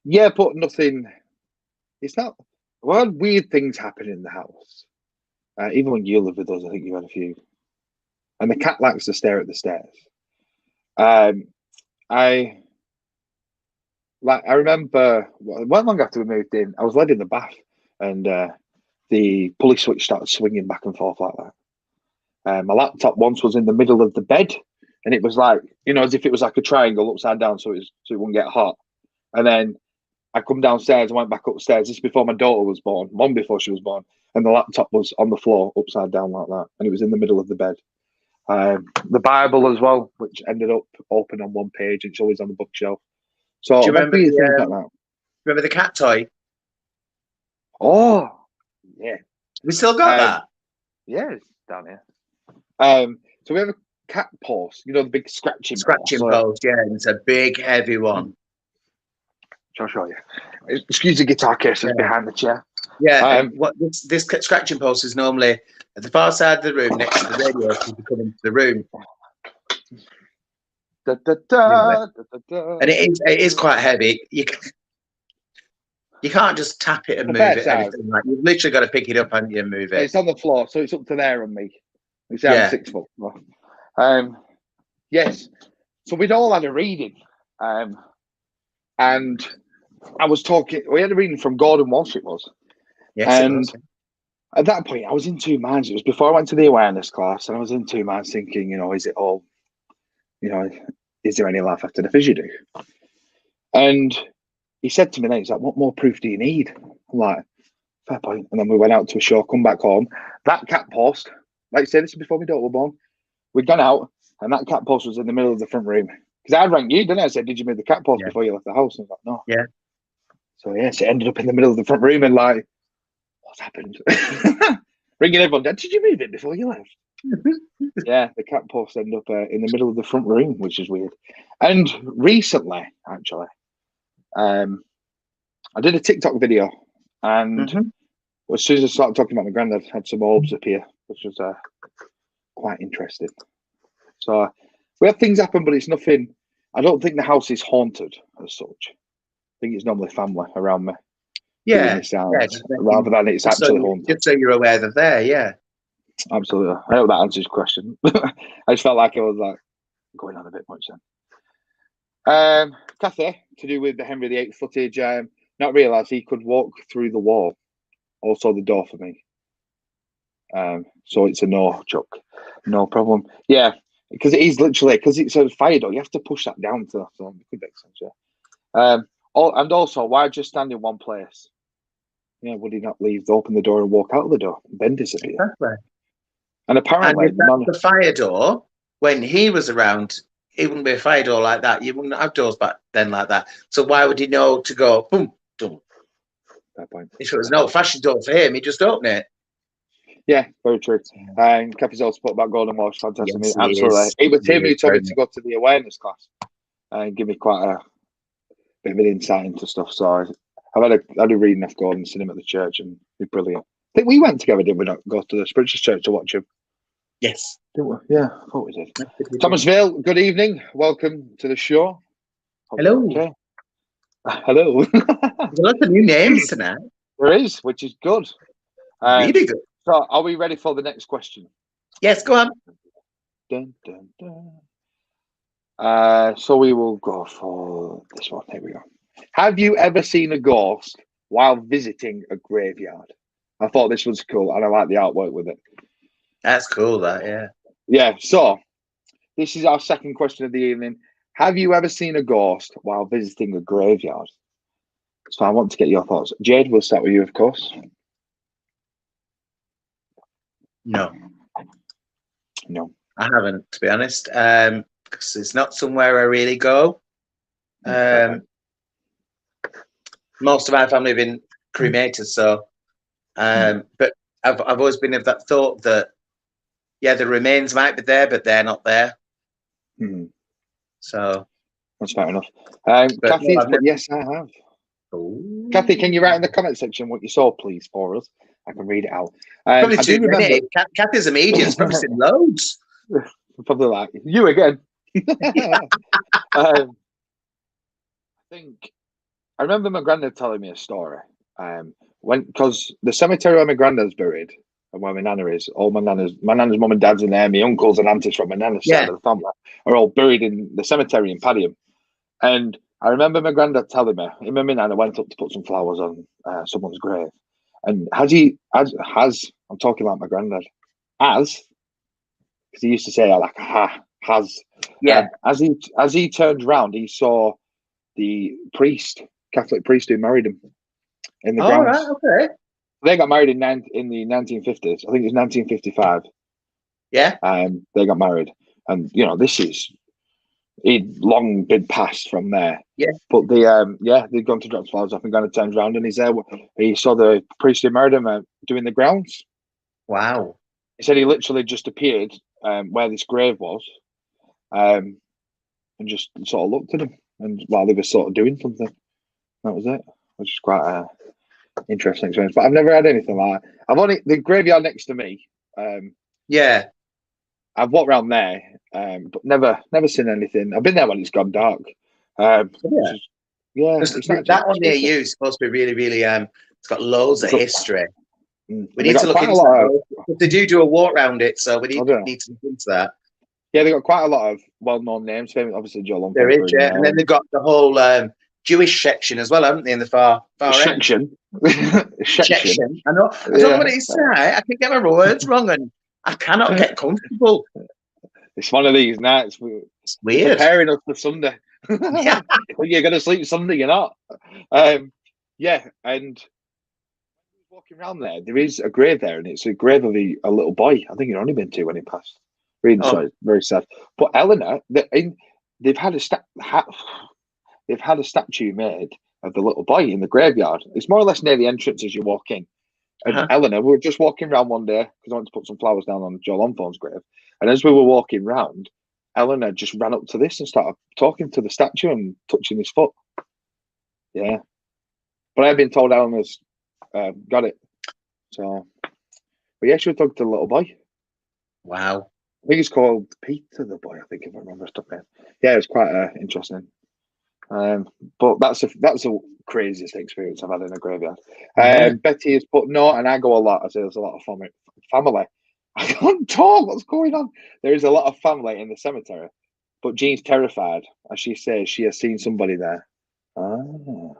Yeah, but nothing. It's not. Well, weird things happen in the house. Even when you live with us, I think you had a few. And the cat likes to stare at the stairs. like I remember, well, long after we moved in, I was led in the bath, and the pulley switch started swinging back and forth like that. My laptop once was in the middle of the bed, and it was like, as if it was like a triangle upside down, so it wouldn't get hot. And then I come downstairs and went back upstairs. This is before my daughter was born, long before she was born, and the laptop was on the floor upside down like that, and it was in the middle of the bed. The Bible as well, which ended up open on one page. It's always on the bookshelf. So Do you remember things like that. remember the cat toy? Oh, yeah. We still got that? Yeah, it's down here. So we have a cat post, the big scratching post. Yeah, it's a big, heavy one. I'll show you. Excuse the guitar case is behind the chair. Yeah, what this scratching post is normally at the far side of the room next to the radio as you come into the room. Da, da, da, and it is quite heavy. You can't just tap it and move it. Like, you've literally got to pick it up and move it. It's on the floor, so it's up to there and me. It's I'm 6 foot. Yes. So we'd all had a reading. And I was talking, we had a reading from Gordon Walsh, it was. Yes, and it was. At that point, I was in two minds. It was before I went to the awareness class, and I was in two minds thinking, is it all, is there any life after the physio do? And he said to me then, he's like, what more proof do you need? I'm like, fair point. And then we went out to a show, come back home. That cat post, like I said, this is before my daughter was born. We'd gone out, and that cat post was in the middle of the front room. Because I rang you, didn't I? I said, did you move the cat post before you left the house? And I was like, no. Yeah. So, yes, it ended up in the middle of the front room, and like, what's happened? Ringing everyone down, did you move it before you left? Yeah, the cat post ended up in the middle of the front room, which is weird. And recently, actually, I did a TikTok video, and as soon as I started talking about my granddad, I had some orbs appear, which was quite interesting. So we have things happen, but it's nothing. I don't think the house is haunted as such. I think it's normally family around me. Yeah, rather than it's actually haunted. Just so you're aware they're there, yeah. Absolutely. I hope that answers your question. I just felt like I was like going on a bit much then. Kathy, to do with the Henry VIII footage, not realised he could walk through the wall, also the door for me. So it's a no, Chuck. No problem. Yeah, because it is literally, because it's a fire door, you have to push that down to so it could make sense, yeah. And also, why just stand in one place? Yeah, would he not open the door and walk out of the door? Then disappear. Exactly. And apparently, the fire door, when he was around, it wouldn't be a fire door like that. You wouldn't have doors back then like that. So why would he know to go boom, boom? That point. If it was an old-fashioned door for him, he'd just open it. Yeah, very true. And Kathy's also put about Golden Walsh, fantastic. Yes, absolutely. It was him who told me to go to the awareness class and give me quite a bit of an insight into stuff. So I've had a reading of Gordon, seen him at the church, and he's brilliant. I think we went together, did we not? Go to the spiritual church to watch him. Yes. Didn't we? Yeah, I thought we did. Thomasville, good evening. Welcome to the show. Hello. Okay. Hello. There's a lot of new names tonight. There is, which is good. Really good. So, are we ready for the next question? Yes, go on. Dun, dun, dun. So we will go for this one. Here we go. Have you ever seen a ghost while visiting a graveyard? I thought this was cool, and I like the artwork with it. That's cool, that, yeah. Yeah, so this is our second question of the evening. Have you ever seen a ghost while visiting a graveyard? So I want to get your thoughts. Jade, we'll start with you, of course. No. No. I haven't, to be honest, because it's not somewhere I really go. Most of my family have been cremated, so but I've always been of that thought that the remains might be there, but they're not there. So that's fair enough. Kathy, yes, I have. Ooh. Kathy, can you write in the comment section what you saw, please, for us? I can read it out. Probably too many. Kathy's a medium. She's probably seen loads. Probably like you again. I think I remember my granddad telling me a story. Because the cemetery where my granddad's buried and where my nana is, all my nana's mum and dad's in there, my uncles and aunties from my nana's side of the family are all buried in the cemetery in Padiham. And I remember my granddad telling me, in my midnight, I went up to put some flowers on someone's grave. And I'm talking about my granddad, because he used to say like, has. Yeah. As he turned round, he saw the Catholic priest who married him in the All grounds. right. Okay. They got married in the 1950s. I think it was 1955. Yeah. They got married, and he'd long been passed from there. Yeah. But they'd gone to drop flowers off, and kind of turned around, and he's there. He saw the priest who married him doing the grounds. Wow. He said he literally just appeared where this grave was, and just sort of looked at him, and while they were sort of doing something, that was it. Which is quite a interesting experience. But I've never had anything like that. I've only the graveyard next to me. Yeah. I've walked around there, but never seen anything. I've been there when it's gone dark. Yeah. That one near you is supposed to be really, really. It's got loads of history. We need to look into that. They do a walk around it, so we need to look into that. Yeah, they got quite a lot of well-known names. Obviously, Joe Longford. There is, yeah, and then they've got the whole Jewish section as well, haven't they? In the far section. Section. I know. I don't know what it is. I can get my words wrong, and I cannot get comfortable. It's one of these nights. It's weird. Preparing us for Sunday. Yeah. You're going to sleep Sunday, you're not. Yeah, and walking around there is a grave there, and it's a grave of a little boy. I think he'd only been 2 when he passed. Really sorry, very sad. But Eleanor, they've had a statue made of the little boy in the graveyard. It's more or less near the entrance as you walk in. And Eleanor, we were just walking around one day because I wanted to put some flowers down on Joe Longthorn's grave. And as we were walking round, Eleanor just ran up to this and started talking to the statue and touching his foot. Yeah. But I've been told Eleanor's got it. So, but yeah, she was talking to the little boy. Wow. I think he's called Peter the boy, I think, if I remember stuff. Yeah, it's quite interesting. But that's the craziest experience I've had in a graveyard. Betty has put no, and I go a lot. I say there's a lot of family. I can't talk. What's going on? There is a lot of family in the cemetery, but Jean's terrified, as she says she has seen somebody there. But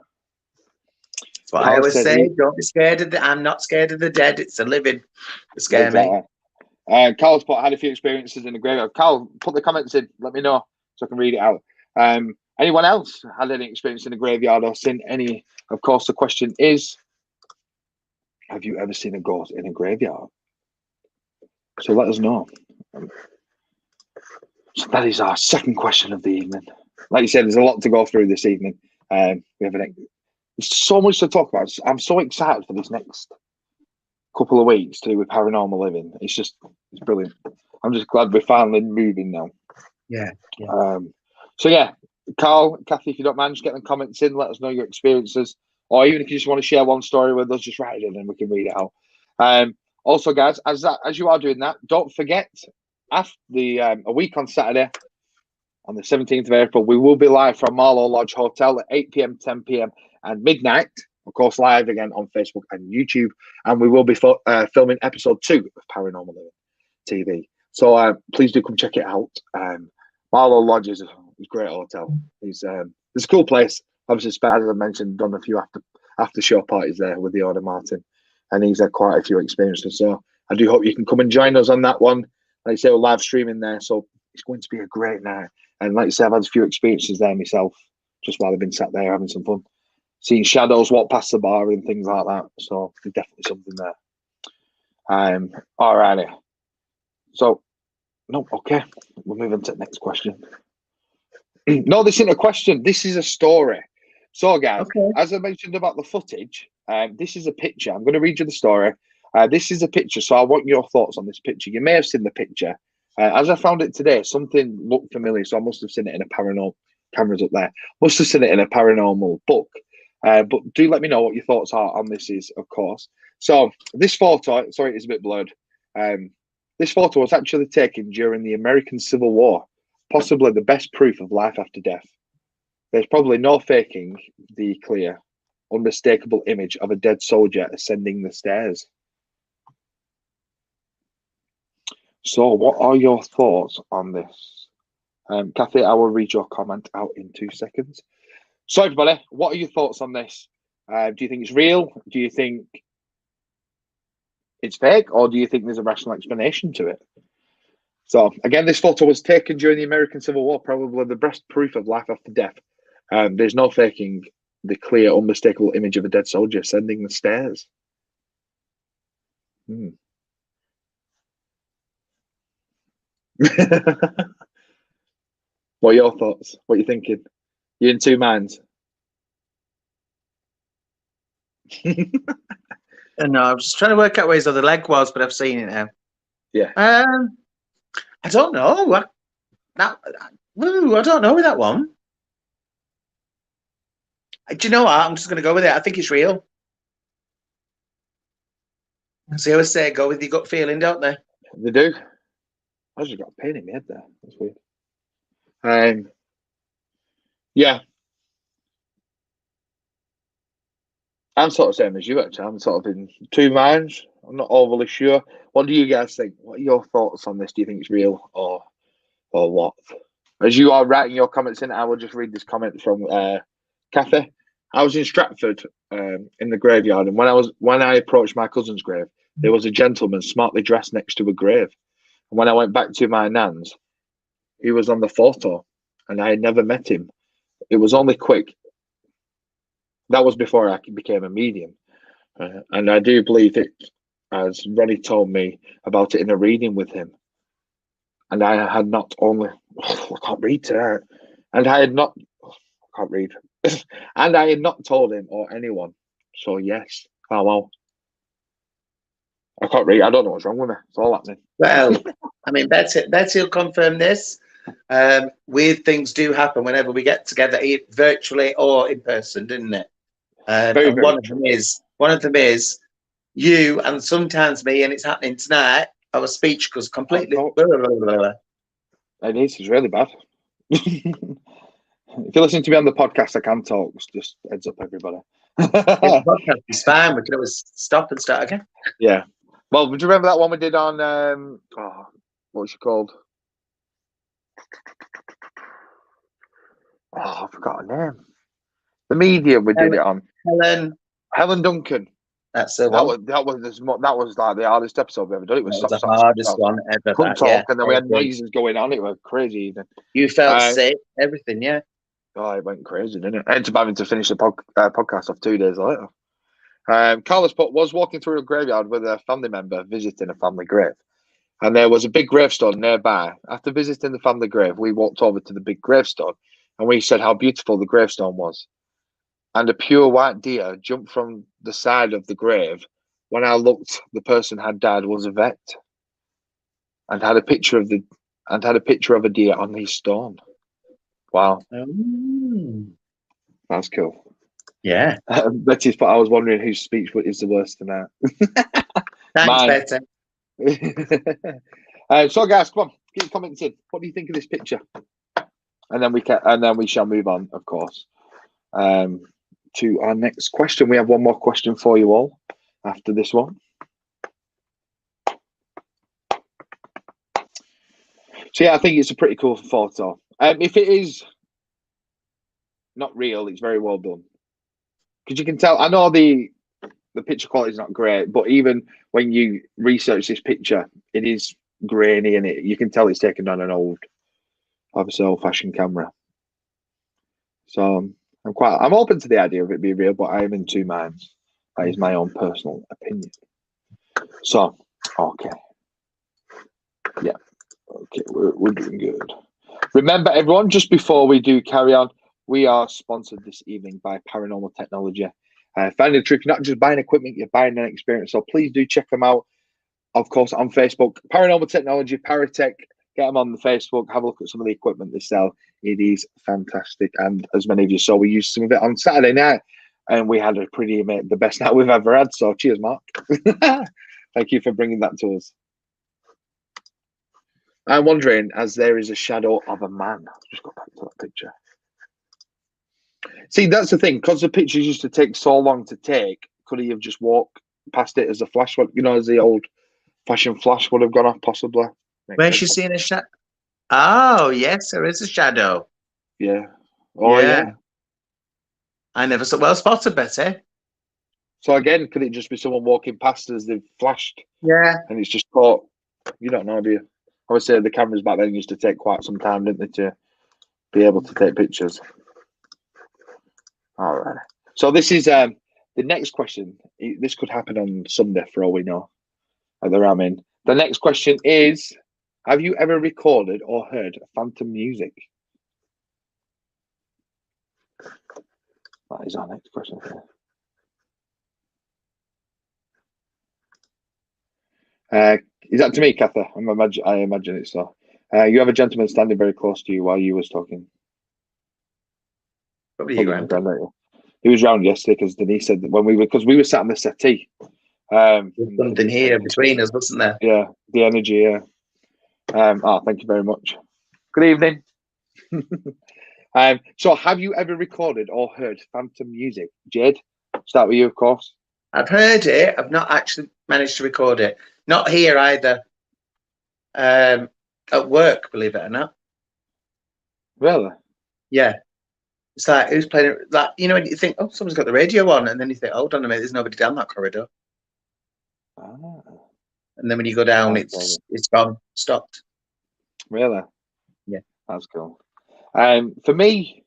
I always say, don't be scared I'm not scared of the dead. It's the living that scare me. Carl's had a few experiences in the graveyard. Carl, put the comments in. Let me know so I can read it out. Anyone else had any experience in the graveyard or seen any? Of course, the question is, have you ever seen a ghost in a graveyard? So let us know. So that is our second question of the evening. Like you said, there's a lot to go through this evening. There's so much to talk about. I'm so excited for this next couple of weeks to do with paranormal living. It's brilliant. I'm just glad we're finally moving now. Yeah. So yeah, Carl, Kathy, if you don't mind, just get the comments in. Let us know your experiences, or even if you just want to share one story with us, just write it in and we can read it out. Also, guys, as you are doing that, don't forget after a week on Saturday, on the 17th of April, we will be live from Marlow Lodge Hotel at 8 p.m, 10 p.m, and midnight. Of course, live again on Facebook and YouTube, and we will be filming episode 2 of Paranormal Living TV. So please do come check it out. Marlow Lodge is a great hotel. It's a cool place. Obviously, as I mentioned, done a few after show parties there with the owner Martin, and he's had quite a few experiences. So I do hope you can come and join us on that one. Like I say, we're live streaming there, so it's going to be a great night. And like I say, I've had a few experiences there myself, just while I've been sat there having some fun. Seeing shadows walk past the bar and things like that. So there's definitely something there. Alrighty. So, no, okay. We'll move on to the next question. No, this isn't a question. This is a story. So, guys, as I mentioned about the footage, this is a picture. I'm going to read you the story. This is a picture, so I want your thoughts on this picture. You may have seen the picture. As I found it today, something looked familiar, so I must have seen it in a paranormal. Cameras up there. Must have seen it in a paranormal book. But do let me know what your thoughts are on this is, of course. So this photo, sorry, it's a bit blurred. This photo was actually taken during the American Civil War, possibly the best proof of life after death. There's probably no faking the clear, unmistakable image of a dead soldier ascending the stairs. So what are your thoughts on this? Kathy, I will read your comment out in 2 seconds. So, everybody, what are your thoughts on this? Do you think it's real? Do you think it's fake? Or do you think there's a rational explanation to it? So, again, this photo was taken during the American Civil War, probably the best proof of life after death. There's no faking the clear, unmistakable image of a dead soldier ascending the stairs. What are your thoughts? What are you thinking? You're in two minds. No, I'm just trying to work out where his other leg was, but I've seen it now. Yeah. I don't know. I don't know with that one. Do you know what? I'm just going to go with it. I think it's real. As they always say, go with your gut feeling, don't they? They do. I just got a pain in my head there. That's weird. Yeah. I'm sort of same as you, actually. I'm sort of in two minds. I'm not overly sure. What do you guys think? What are your thoughts on this? Do you think it's real or what? As you are writing your comments in, I will just read this comment from Kathy. I was in Stratford in the graveyard, and when I approached my cousin's grave, there was a gentleman smartly dressed next to a grave. And when I went back to my nan's, he was on the photo, and I had never met him. It was only quick. That was before I became a medium. And I do believe it, as Ronnie told me about it in a reading with him. And I had not only, I can't read today. And I had not, I can't read. And I had not told him or anyone. So yes. Oh, wow. I can't read. I don't know what's wrong with me. It's all happening. Well, I mean, Betty will confirm this. Weird things do happen whenever we get together, virtually or in person, didn't it? Very, and one of them is you, and sometimes me, and it's happening tonight. Our speech goes completely. It is. It's really bad. If you listen to me on the podcast, I can talk. Just heads up, everybody. The podcast is fine. We can always stop and start again. Yeah. Well, do you remember that one we did on? What was she called? Oh, I forgot her name. The medium we did it on. Helen Duncan. That's the one. That was like the hardest episode we've ever done. It was the hardest one ever. Couldn't talk, and then we had noises going on. It was crazy evening. You felt sick, everything, yeah. Oh, it went crazy, didn't it? I ended up having to finish the podcast off 2 days later. Carlos was walking through a graveyard with a family member visiting a family grave. And there was a big gravestone nearby. After visiting the family grave, we walked over to the big gravestone and we said how beautiful the gravestone was. And a pure white deer jumped from the side of the grave. When I looked, the person had died was a vet and had a picture of a deer on his stone. Wow. That's cool. Yeah. Betty's put, I was wondering whose speech is the worst tonight. Thanks, Betty. So guys, come on, keep commenting. What do you think of this picture? And then we shall move on, of course, to our next question. We have one more question for you all after this one. So yeah, I think it's a pretty cool photo. If it is not real, it's very well done. Because you can tell, I know the picture quality is not great, but even when you research this picture, it is grainy and you can tell it's taken on an obviously old-fashioned camera. So I'm open to the idea of it being real, but I am in two minds. That is my own personal opinion. So, okay. Yeah. Okay, we're doing good. Remember, everyone, just before we do carry on, we are sponsored this evening by Paranormal Technology. Finding the truth, you're not just buying equipment, you're buying an experience. So please do check them out, of course, on Facebook. Paranormal Technology, Paratech. Get them on the Facebook. Have a look at some of the equipment they sell. It is fantastic. And as many of you saw, we used some of it on Saturday night. And we had the best night we've ever had. So cheers, Mark. Thank you for bringing that to us. I'm wondering, as there is a shadow of a man. Just go back to that picture. See, that's the thing. Because the pictures used to take so long to take, could he have just walked past it as a flash? As the old-fashioned flash would have gone off, possibly. Where's she seeing a shadow? Oh, yes, there is a shadow. Yeah. Oh, yeah. I never saw. Well spotted, Betty. So again, could it just be someone walking past as they've flashed Yeah. and it's just caught? You don't know, do you? Obviously, the cameras back then used to take quite some time, didn't they, to be able to take pictures. All right. So this is the next question. This could happen on Sunday for all we know. At the Ramin. The next question is: have you ever recorded or heard phantom music? That is our next question. Is that to me, Katha? I imagine it's so. You have a gentleman standing very close to you while you was talking. Probably you, Graham. He was round yesterday because Denise said that when we were sat on the settee. There's something here between us, wasn't there? Yeah, the energy. Yeah. Thank you very much. Good evening. So, have you ever recorded or heard phantom music, Jade? Start with you, of course. I've heard it. I've not actually managed to record it. Not here either. At work, believe it or not. Really? Yeah. It's like, who's playing it? Like, you know, when you think, oh, someone's got the radio on, and then you think, hold on a minute, there's nobody down that corridor. Ah. And then when you go down, it's gone, stopped. Really? Yeah. That's cool. For me,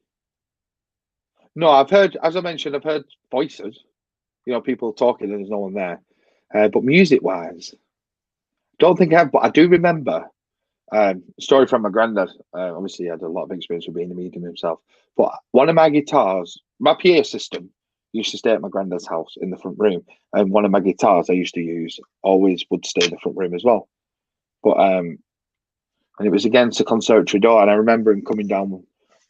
no, I've heard, as I mentioned, I've heard voices. You know, people talking and there's no one there. But music-wise, don't think I have. But I do remember a story from my granddad. Obviously, he had a lot of experience with being a medium himself. But one of my guitars, my PA system, used to stay at my granddad's house in the front room, and one of my guitars I used to use always would stay in the front room as well. But and it was against the conservatory door, and I remember him coming down.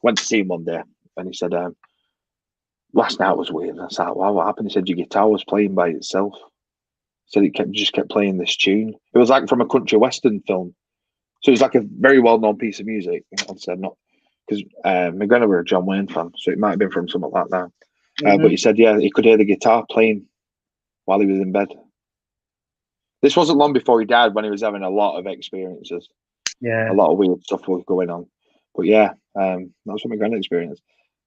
Went to see him one day, and he said, "Last night was weird." And I said, "Wow, what happened?" He said, "Your guitar was playing by itself." He said it just kept playing this tune. It was like from a country western film, so it was like a very well-known piece of music. Obviously, not because my granddad were a John Wayne fan, so it might have been from something like that. But he said, yeah, he could hear the guitar playing while he was in bed. This wasn't long before he died, when he was having a lot of experiences. Yeah. A lot of weird stuff was going on. But yeah, that's what my granddad experienced.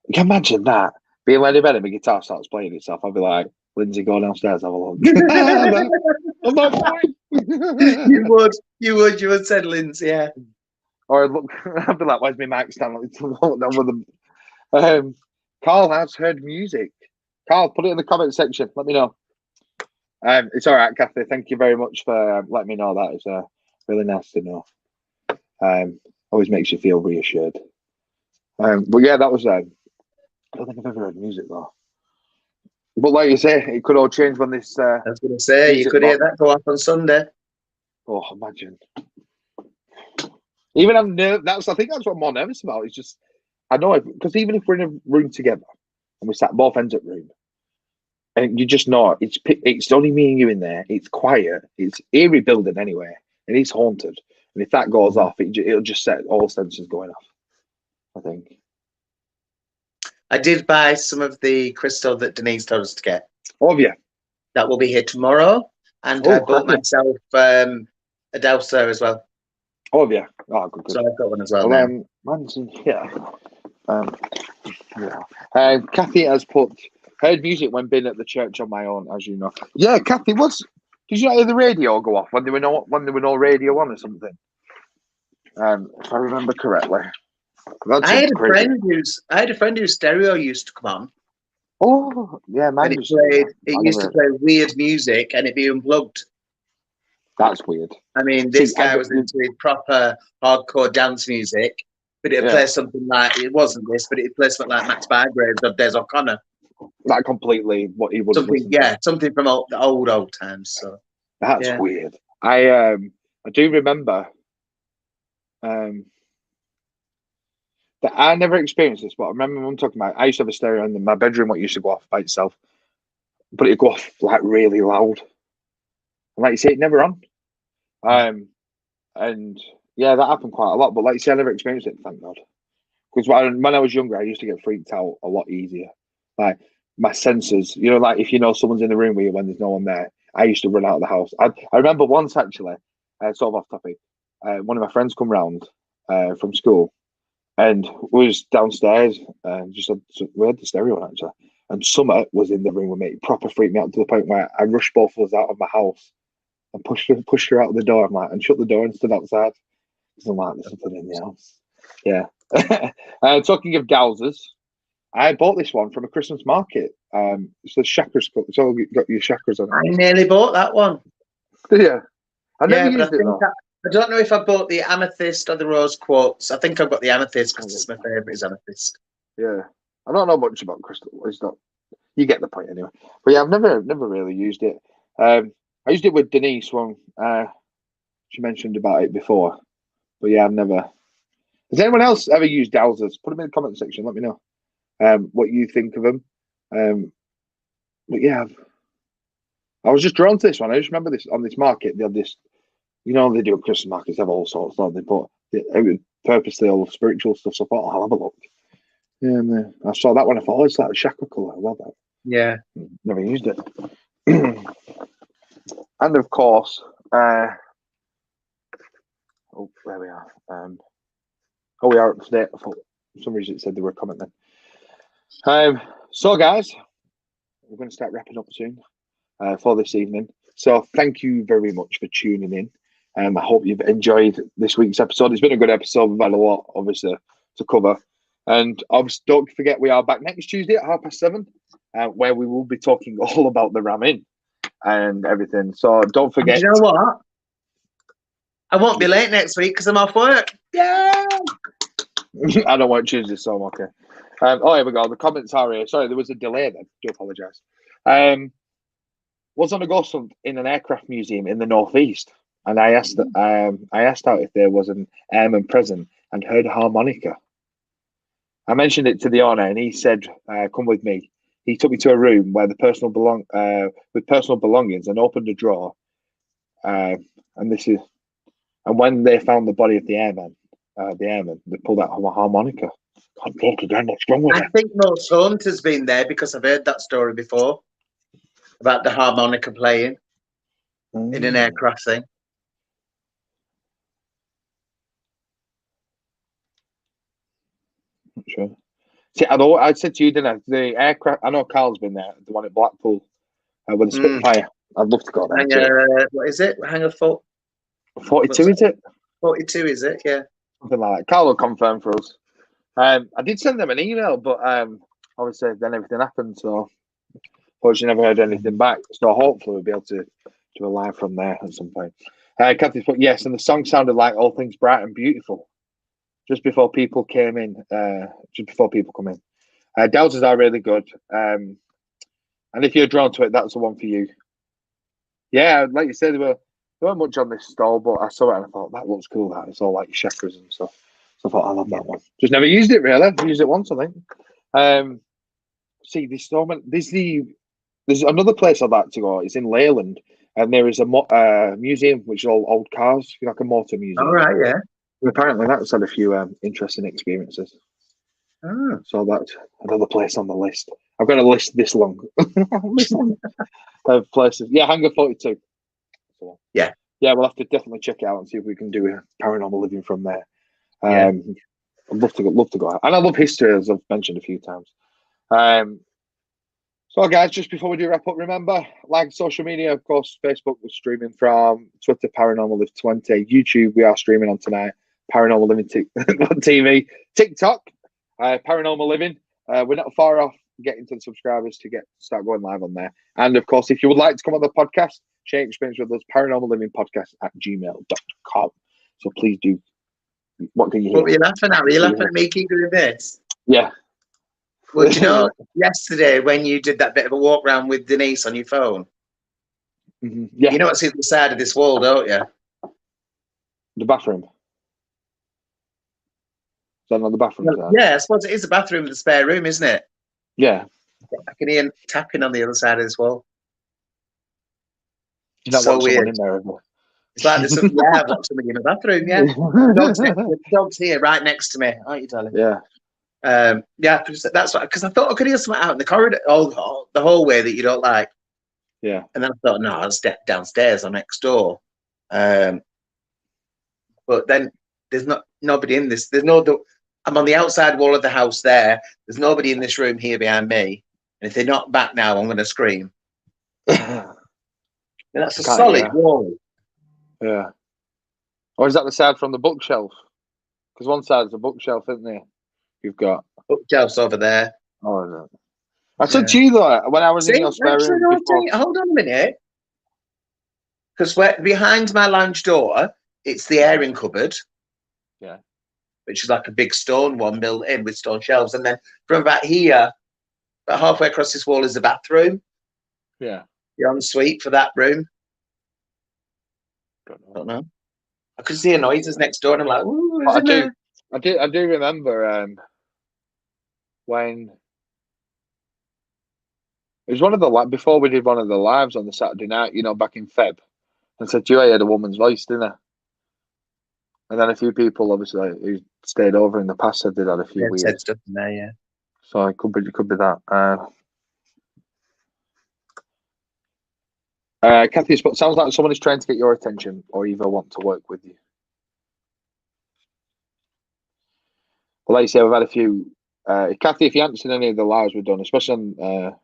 You can imagine that. Being laid in bed and my guitar starts playing itself. I'd be like, Lindsay, go downstairs, have a look. I'm not going. You would said Lindsay, yeah. Or I'd be like, where's my mic stand? Down with them. Carl has heard music. Carl, put it in the comment section. Let me know. It's all right, Kathy. Thank you very much for letting me know that. It's really nice to know. Always makes you feel reassured. But yeah, that was. I don't think I've ever heard music though. But like you say, it could all change when this. I was going to say, you could hear that go off on Sunday. Oh, imagine. Even I'm nervous. I think that's what I'm more nervous about. It's just, I know, because even if we're in a room together and we sat both ends of the room, and you just know it's only me and you in there. It's quiet. It's eerie building anyway, and it's haunted. And if that goes off, it'll just set all senses going off, I think. I did buy some of the crystal that Denise told us to get. Oh yeah, that will be here tomorrow, and I bought myself a dowser as well. Oh yeah, good. So I've got one as well. Kathy has put heard music when being at the church on my own, as you know. Yeah, Kathy, did you not hear the radio go off when there were no radio on or something? If I remember correctly. I had a friend whose stereo used to come on. Oh yeah, mine it used to play weird music and it'd be unplugged. That's weird. I mean, this guy was into proper hardcore dance music, but it'd play something like, it wasn't this, but it'd play something like Max Bygraves or Des O'Connor. That completely what he would something from the old times. So that's weird. I do remember that I never experienced this, but I remember Mum talking about. I used to have a stereo in my bedroom, what used to go off by itself, but it'd go off like really loud. And like you say, it never on. And yeah, that happened quite a lot. But like you say, I never experienced it, thank God. Because when I was younger, I used to get freaked out a lot easier. Like my senses, you know, like if you know someone's in the room with you when there's no one there, I used to run out of the house. I remember once actually, sort of off topic, one of my friends come round from school, and we was downstairs, we had the stereo on actually, and Summer was in the room with me. It proper freaked me out to the point where I rushed both of us out of my house and pushed her out the door. I'm like, and shut the door and stood outside. Because I'm like, there's something in the house. Yeah. Talking of dowsers, I bought this one from a Christmas market. It's the chakras. It's all got your chakras on it. I nearly bought that one. Yeah. I never but used it though. I don't know if I bought the amethyst or the rose quartz. I think I've got the amethyst because it's my favourite is amethyst. Yeah. I don't know much about crystal. It's not. You get the point anyway. But yeah, I've never really used it. I used it with Denise when she mentioned about it before. But yeah, I've never. Has anyone else ever used dowsers? Put them in the comment section. Let me know what you think of them. But yeah, I was just drawn to this one. I just remember this on this market. They had this, you know, they do at Christmas markets. They have all sorts, don't they? But it was purposely all spiritual stuff. So I thought, I'll have a look. Yeah, and I saw that one. I thought, it's like a chakra colour. I love that. Yeah. Never used it. And of course, oh, there we are. We are up to date. I thought for some reason it said they were commenting. So guys, we're going to start wrapping up soon for this evening. So thank you very much for tuning in. I hope you've enjoyed this week's episode. It's been a good episode. We've had a lot, obviously, to cover. And obviously, don't forget, we are back next Tuesday at 7:30, where we will be talking all about the ramming and everything. So don't forget. And you know what? I won't be late next week because I'm off work. Yeah. I don't want Tuesday, so I'm okay. Here we go. The comments are here. Sorry, there was a delay then. Do apologise. Was on a ghost hunt in an aircraft museum in the northeast, and I asked out if there was an airman present and heard a harmonica. I mentioned it to the owner, and he said, "Come with me." He took me to a room where with personal belongings, and opened a drawer. And when they found the body of the airman, they pulled out a harmonica. Can't talk again. What's wrong with it? I think most haunt has been there because I've heard that story before about the harmonica playing in an aircraft thing. Not sure. See, I said to you, didn't I? The aircraft. I know Carl's been there. The one at Blackpool with the Spitfire. I'd love to go there. What is it? Hangar 42, is it? 42, is it? Yeah. Something like that. Carl will confirm for us. I did send them an email, but obviously then everything happened, so unfortunately never heard anything back. So hopefully we'll be able to do a live from there at some point. Kathy's put yes, and the song sounded like All Things Bright and Beautiful. Just before people came in, Dowsers are really good. And if you're drawn to it, that's the one for you. Yeah, like you said, there weren't much on this stall, but I saw it and I thought, that looks cool, that. It's all like chakras and stuff. So I thought, I love that one. Just never used it, really. I've used it once, I think. See, there's another place I'd like to go. It's in Leyland, and there is a museum which is all old cars, like a motor museum. All right, yeah. And apparently that's had a few interesting experiences. Oh. So that's another place on the list. I've got a list this long. Of places. Yeah, Hangar 42. So, yeah, we'll have to definitely check it out and see if we can do a paranormal living from there. I'd love to go out. And I love history, as I've mentioned a few times. So guys, just before we do wrap up, remember, like social media, of course, Facebook was streaming from, Twitter, Paranormal Live 20, YouTube, we are streaming on tonight, Paranormal Living TV, TikTok, Paranormal Living. We're not far off getting to the subscribers to start going live on there. And of course, if you would like to come on the podcast, share your experience with us, paranormallivingpodcast@gmail.com. So please do. What can you hear? What were you laughing at? Were you laughing at me keep doing this? Yeah. Well, do you know, yesterday when you did that bit of a walk around with Denise on your phone, yeah, you know what's the other side of this wall, don't you? The bathroom. Is that not the bathroom? Well, yeah, I suppose it is the bathroom with the spare room, isn't it? Yeah. I can hear tapping on the other side of this wall. So weird. In there, it's like there's some, I've got somebody in the bathroom, yeah. Dog's here right next to me, aren't you, darling? Yeah. That's what, because I thought I could hear something out in the corridor, the hallway that you don't like. Yeah. And then I thought, no, I'll step downstairs or next door. But then there's nobody in this. I'm on the outside wall of the house there. There's nobody in this room here behind me. And if they're not back now, I'm going to scream. And that's a Can't, solid yeah. wall. Yeah. Or is that the side from the bookshelf? Because one side is a bookshelf, isn't there? You've got. Bookshelves over there. Oh, no. I said to you though when I was in See, your spare actually, room no, before. hold on a minute. Because behind my lounge door, it's the airing cupboard. Yeah. Which is like a big stone one built in with stone shelves. And then from about here, about halfway across this wall is the bathroom. Yeah. The ensuite for that room. Don't know. I could see noises next door and I'm like, ooh, I do remember when it was one of the before we did one of the lives on the Saturday night, back in Feb, and said you had a woman's voice, didn't I? And then a few people, obviously, who stayed over in the past said they'd had a few weird said stuff in there, yeah. So it could be that. Kathy, it sounds like someone is trying to get your attention or either want to work with you. Well, like you say, we've had a few. Kathy, if you haven't seen any of the lives we've done, especially on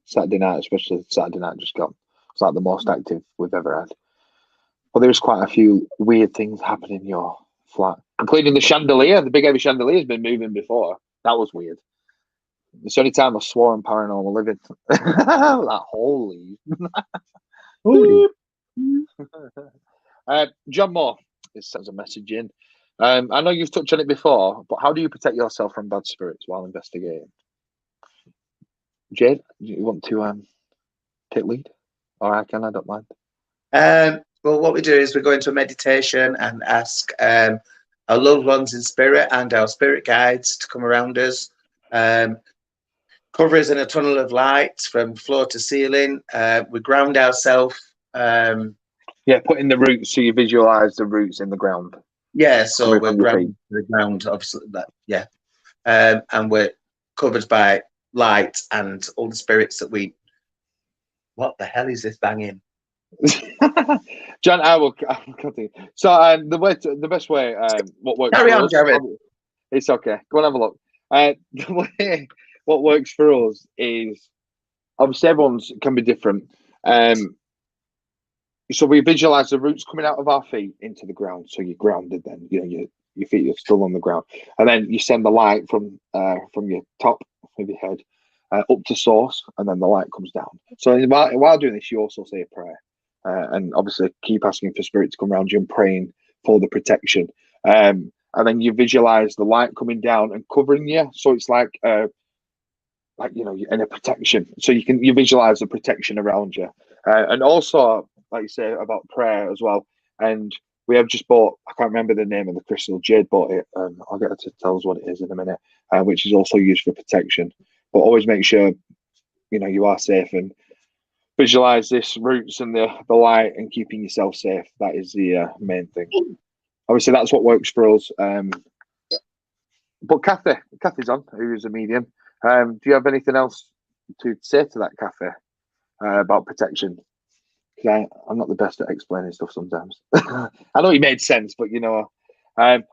Saturday night, especially Saturday night just gone, it's like the most active we've ever had. But there's quite a few weird things happening in your flat, including the chandelier. The big heavy chandelier has been moving before. That was weird. It's the only time I swore on Paranormal Living. Like, holy. John Moore sends a message in. I know you've touched on it before, but how do you protect yourself from bad spirits while investigating? Jade, do you want to take lead? Or I don't mind. Well, what we do is we go into a meditation and ask our loved ones in spirit and our spirit guides to come around us. Cover us in a tunnel of light from floor to ceiling. We ground ourselves. Put in the roots so you visualize the roots in the ground. Yeah, so we're grounded to the ground, obviously. And we're covered by light and all the spirits that we. What the hell is this banging? John, I will continue. So the best way, what works Carry for on, us, Jared. it's okay. Go and have a look. The way what works for us is obviously everyone's can be different. So we visualize the roots coming out of our feet into the ground. So you're grounded then, your feet are still on the ground. And then you send the light from your top of your head up to source, and then the light comes down. So while doing this, you also say a prayer. And obviously keep asking for spirit to come around you and praying for the protection. And then you visualize the light coming down and covering you. So it's like in a protection. So you visualize the protection around you. And also, like you say, about prayer as well. And we have just bought, I can't remember the name of the crystal. Jade bought it. I'll get her to tell us what it is in a minute, which is also used for protection. But always make sure, you are safe and visualize this roots and the light and keeping yourself safe. That is the main thing. Obviously, that's what works for us. But Kathy's on, who's a medium. Do you have anything else to say to that, Kathy, about protection? Because I'm not the best at explaining stuff sometimes. I know it made sense, but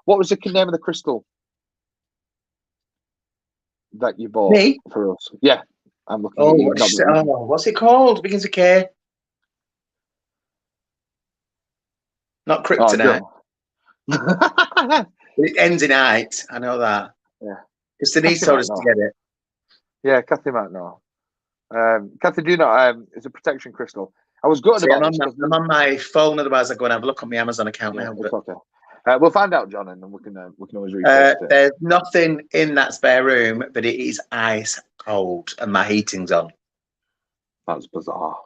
what was the name of the crystal that you bought for us? Yeah, I'm looking at you. What's it called? It begins with K. Not kryptonite. It ends in "ite." I know that. Yeah. Because Denise told us to get it. Yeah, Kathy might know. Kathy, do you know? It's a protection crystal. I was gutted about this. I'm on my phone, otherwise I go and have a look on my Amazon account now. It's okay. We'll find out, John, and then we can always repost it. There's nothing in that spare room, but it is ice cold, and my heating's on. That's bizarre.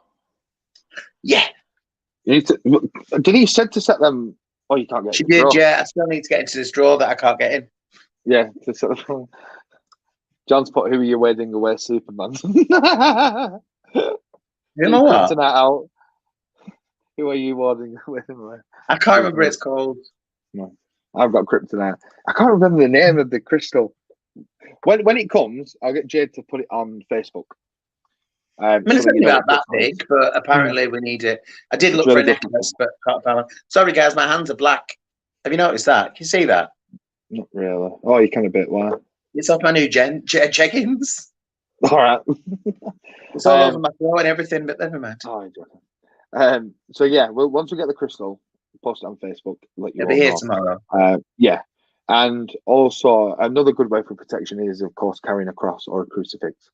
Yeah. Did he said to set them? Oh, you can't get. She did, yeah. I still need to get into this drawer that I can't get in. Yeah, to set them. John's put "Who are you wedding away, Superman?" You know what? Tonight out. Who are you wedding away? I can't remember what it's called. No, I've got kryptonite. I can't remember the name of the crystal. When it comes, I'll get Jade to put it on Facebook. It's only about that big, but apparently we need it. I did look for a necklace, but can't find one. Sorry, guys, my hands are black. Have you noticed that? Can you see that? Not really. Oh, you kind of bit. Wow. It's off my new jeggings. All right. It's all over my throat and everything, but never mind. Oh, so yeah, well, once we get the crystal, post it on Facebook. Let you It'll all be here know. tomorrow. Yeah, and also another good way for protection is, of course, carrying a cross or a crucifix.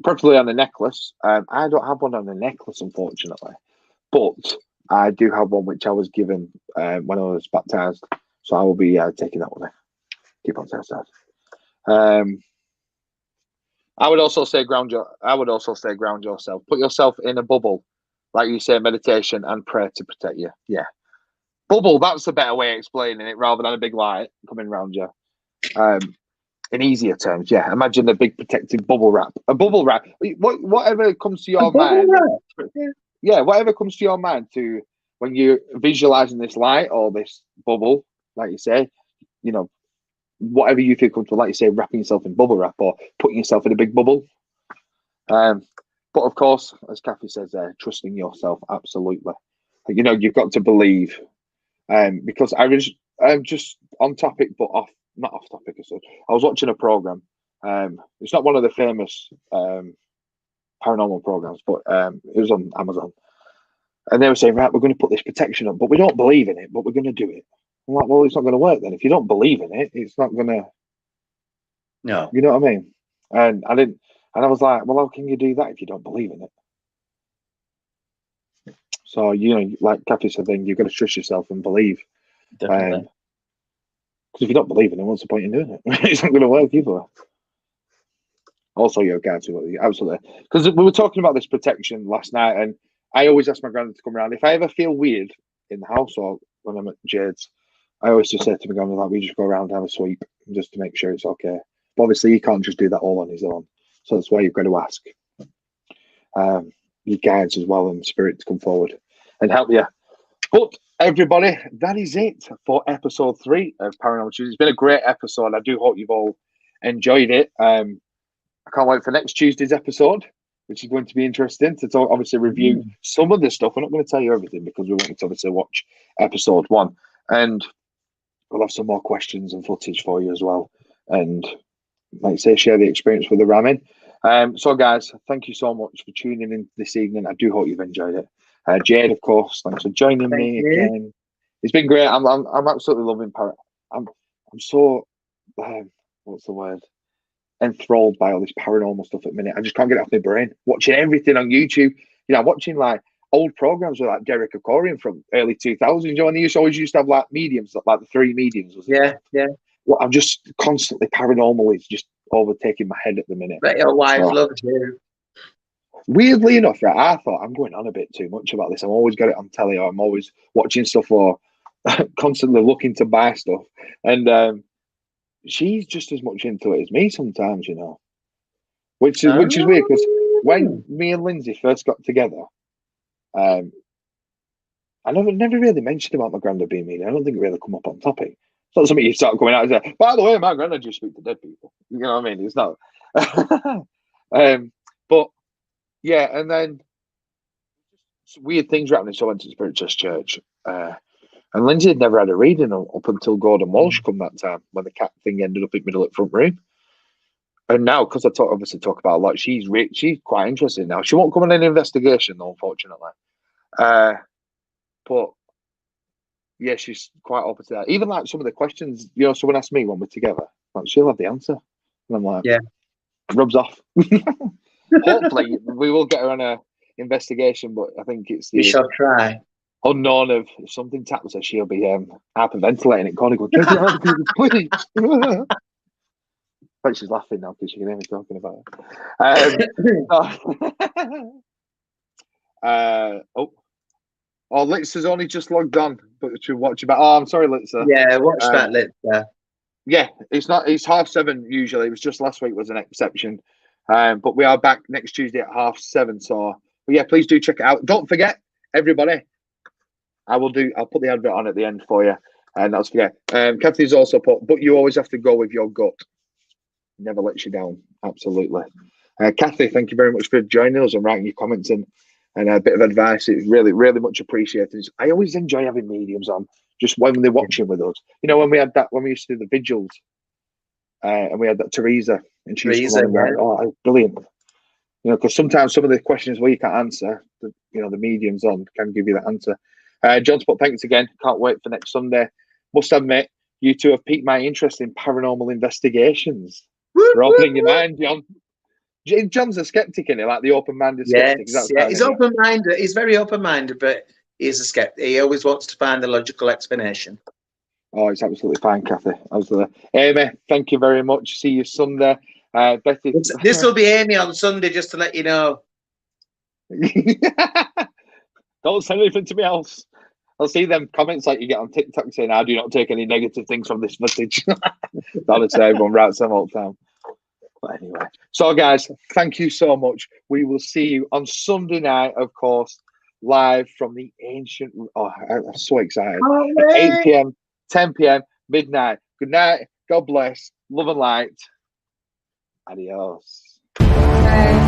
Preferably on a necklace. I don't have one on a necklace, unfortunately, but I do have one which I was given when I was baptized, so I will be taking that one. Keep on saying. I would also say ground yourself. Put yourself in a bubble, like you say, meditation and prayer to protect you. Yeah, bubble. That's a better way of explaining it, rather than a big light coming around you. In easier terms, yeah. Imagine the big protective bubble wrap. A bubble wrap. Whatever comes to your mind. Yeah, whatever comes to your mind to when you're visualizing this light or this bubble, like you say, you know, whatever you feel comfortable, like you say, wrapping yourself in bubble wrap or putting yourself in a big bubble. But of course, as Kathy says there, trusting yourself, absolutely. You know, you've got to believe. Because I was just on topic, but not off topic. I was watching a program. It's not one of the famous paranormal programs, but it was on Amazon. And they were saying, right, we're going to put this protection on, but we don't believe in it, but we're going to do it. I'm like, well, it's not going to work then. If you don't believe in it, it's not going to. No. You know what I mean? And I didn't. And I was like, well, how can you do that if you don't believe in it? So, you know, like Kathy said, then you've got to trust yourself and believe. Definitely. Because if you don't believe in it, what's the point in doing it? It's not going to work either. Also, you're absolutely. Because we were talking about this protection last night, and I always ask my granddad to come around. If I ever feel weird in the house or when I'm at Jade's, I always just say to my granddad, like, we just go around and have a sweep just to make sure it's okay. But obviously, he can't just do that all on his own. So that's why you've got to ask your guides as well and spirit to come forward and help you. But everybody, that is it for episode 3 of Paranormal Tuesdays. It's been a great episode. I do hope you've all enjoyed it. I can't wait for next Tuesday's episode, which is going to be interesting to talk, obviously review some of the stuff. We're not going to tell you everything because we want you to obviously watch episode 1. And we'll have some more questions and footage for you as well. And like I say, share the experience with the ramming. So guys, thank you so much for tuning in this evening. I do hope you've enjoyed it. Jade, of course, thanks for joining me again. It's been great. I'm absolutely loving I'm so what's the word? Enthralled by all this paranormal stuff at the minute. I just can't get it off my brain. Watching everything on YouTube. You know, watching like old programs with like Derek Akorian from early 2000s. You know, when they always used to have like mediums, like the 3 mediums. Yeah. Well, I'm just constantly paranormal is just overtaking my head at the minute. But your wife loves you. Weirdly enough, right, I thought I'm going on a bit too much about this. I'm always got it on telly, or I'm always watching stuff, or constantly looking to buy stuff. And she's just as much into it as me sometimes, you know. Which is weird because when me and Lindsay first got together, I never really mentioned about my granddad being mean. I don't think it really come up on topic. It's not something you start coming out and say, by the way, my granddad used to speak to dead people. You know what I mean? It's not. But yeah, and then weird things were happening. So I went to Spirit Church. And Lindsay had never had a reading up until Gordon Walsh come that time when the cat thing ended up in the middle of the front room. And now, because I obviously talk about a lot, she's quite interested now. She won't come on an investigation, though, unfortunately. But yeah, she's quite open to that. Even like some of the questions, you know, someone asked me when we're together, like she'll have the answer. And I'm like, yeah, rubs off. Hopefully, we will get her on a investigation, but I think it's we shall try. Unknown of if something taps her, she'll be hyperventilating it. Gonna go, get it out of here, please. But she's laughing now because she can hear me talking about it. Litza's only just logged on, but to watch about. Oh, I'm sorry, Litza. Yeah, watch that, Litza. Yeah, it's 7:30 usually. It was just last week was an exception. But we are back next Tuesday at 7:30. So yeah, please do check it out. Don't forget, everybody. I'll put the advert on at the end for you. And not forget. Kathy's also put, but you always have to go with your gut. Never lets you down. Absolutely. Kathy, thank you very much for joining us and writing your comments and a bit of advice. It's really, really much appreciated. I always enjoy having mediums on just when they're watching with us. You know, when we used to do the vigils and we had that Teresa, and she was Teresa, on and oh, brilliant. You know, because sometimes some of the questions we can't answer, the mediums on can give you that answer. John's put thanks again. Can't wait for next Sunday. Must admit, you two have piqued my interest in paranormal investigations. We're opening your mind, John. John's a skeptic, isn't he? Like the open-minded skeptic. Yes, yeah, he's open-minded. He's very open-minded, but he's a skeptic. He always wants to find the logical explanation. Oh, it's absolutely fine, Kathy. Absolutely. Amy, thank you very much. See you Sunday. Betty. This will be Amy on Sunday, just to let you know. Don't say anything to me else. I'll see them comments like you get on TikTok saying, I do not take any negative things from this footage. Honestly, everyone writes them all the time. But anyway. So, guys, thank you so much. We will see you on Sunday night, of course, live from the ancient... Oh, I'm so excited. 8 p.m, 10 p.m, midnight. Good night. God bless. Love and light. Adios. Bye.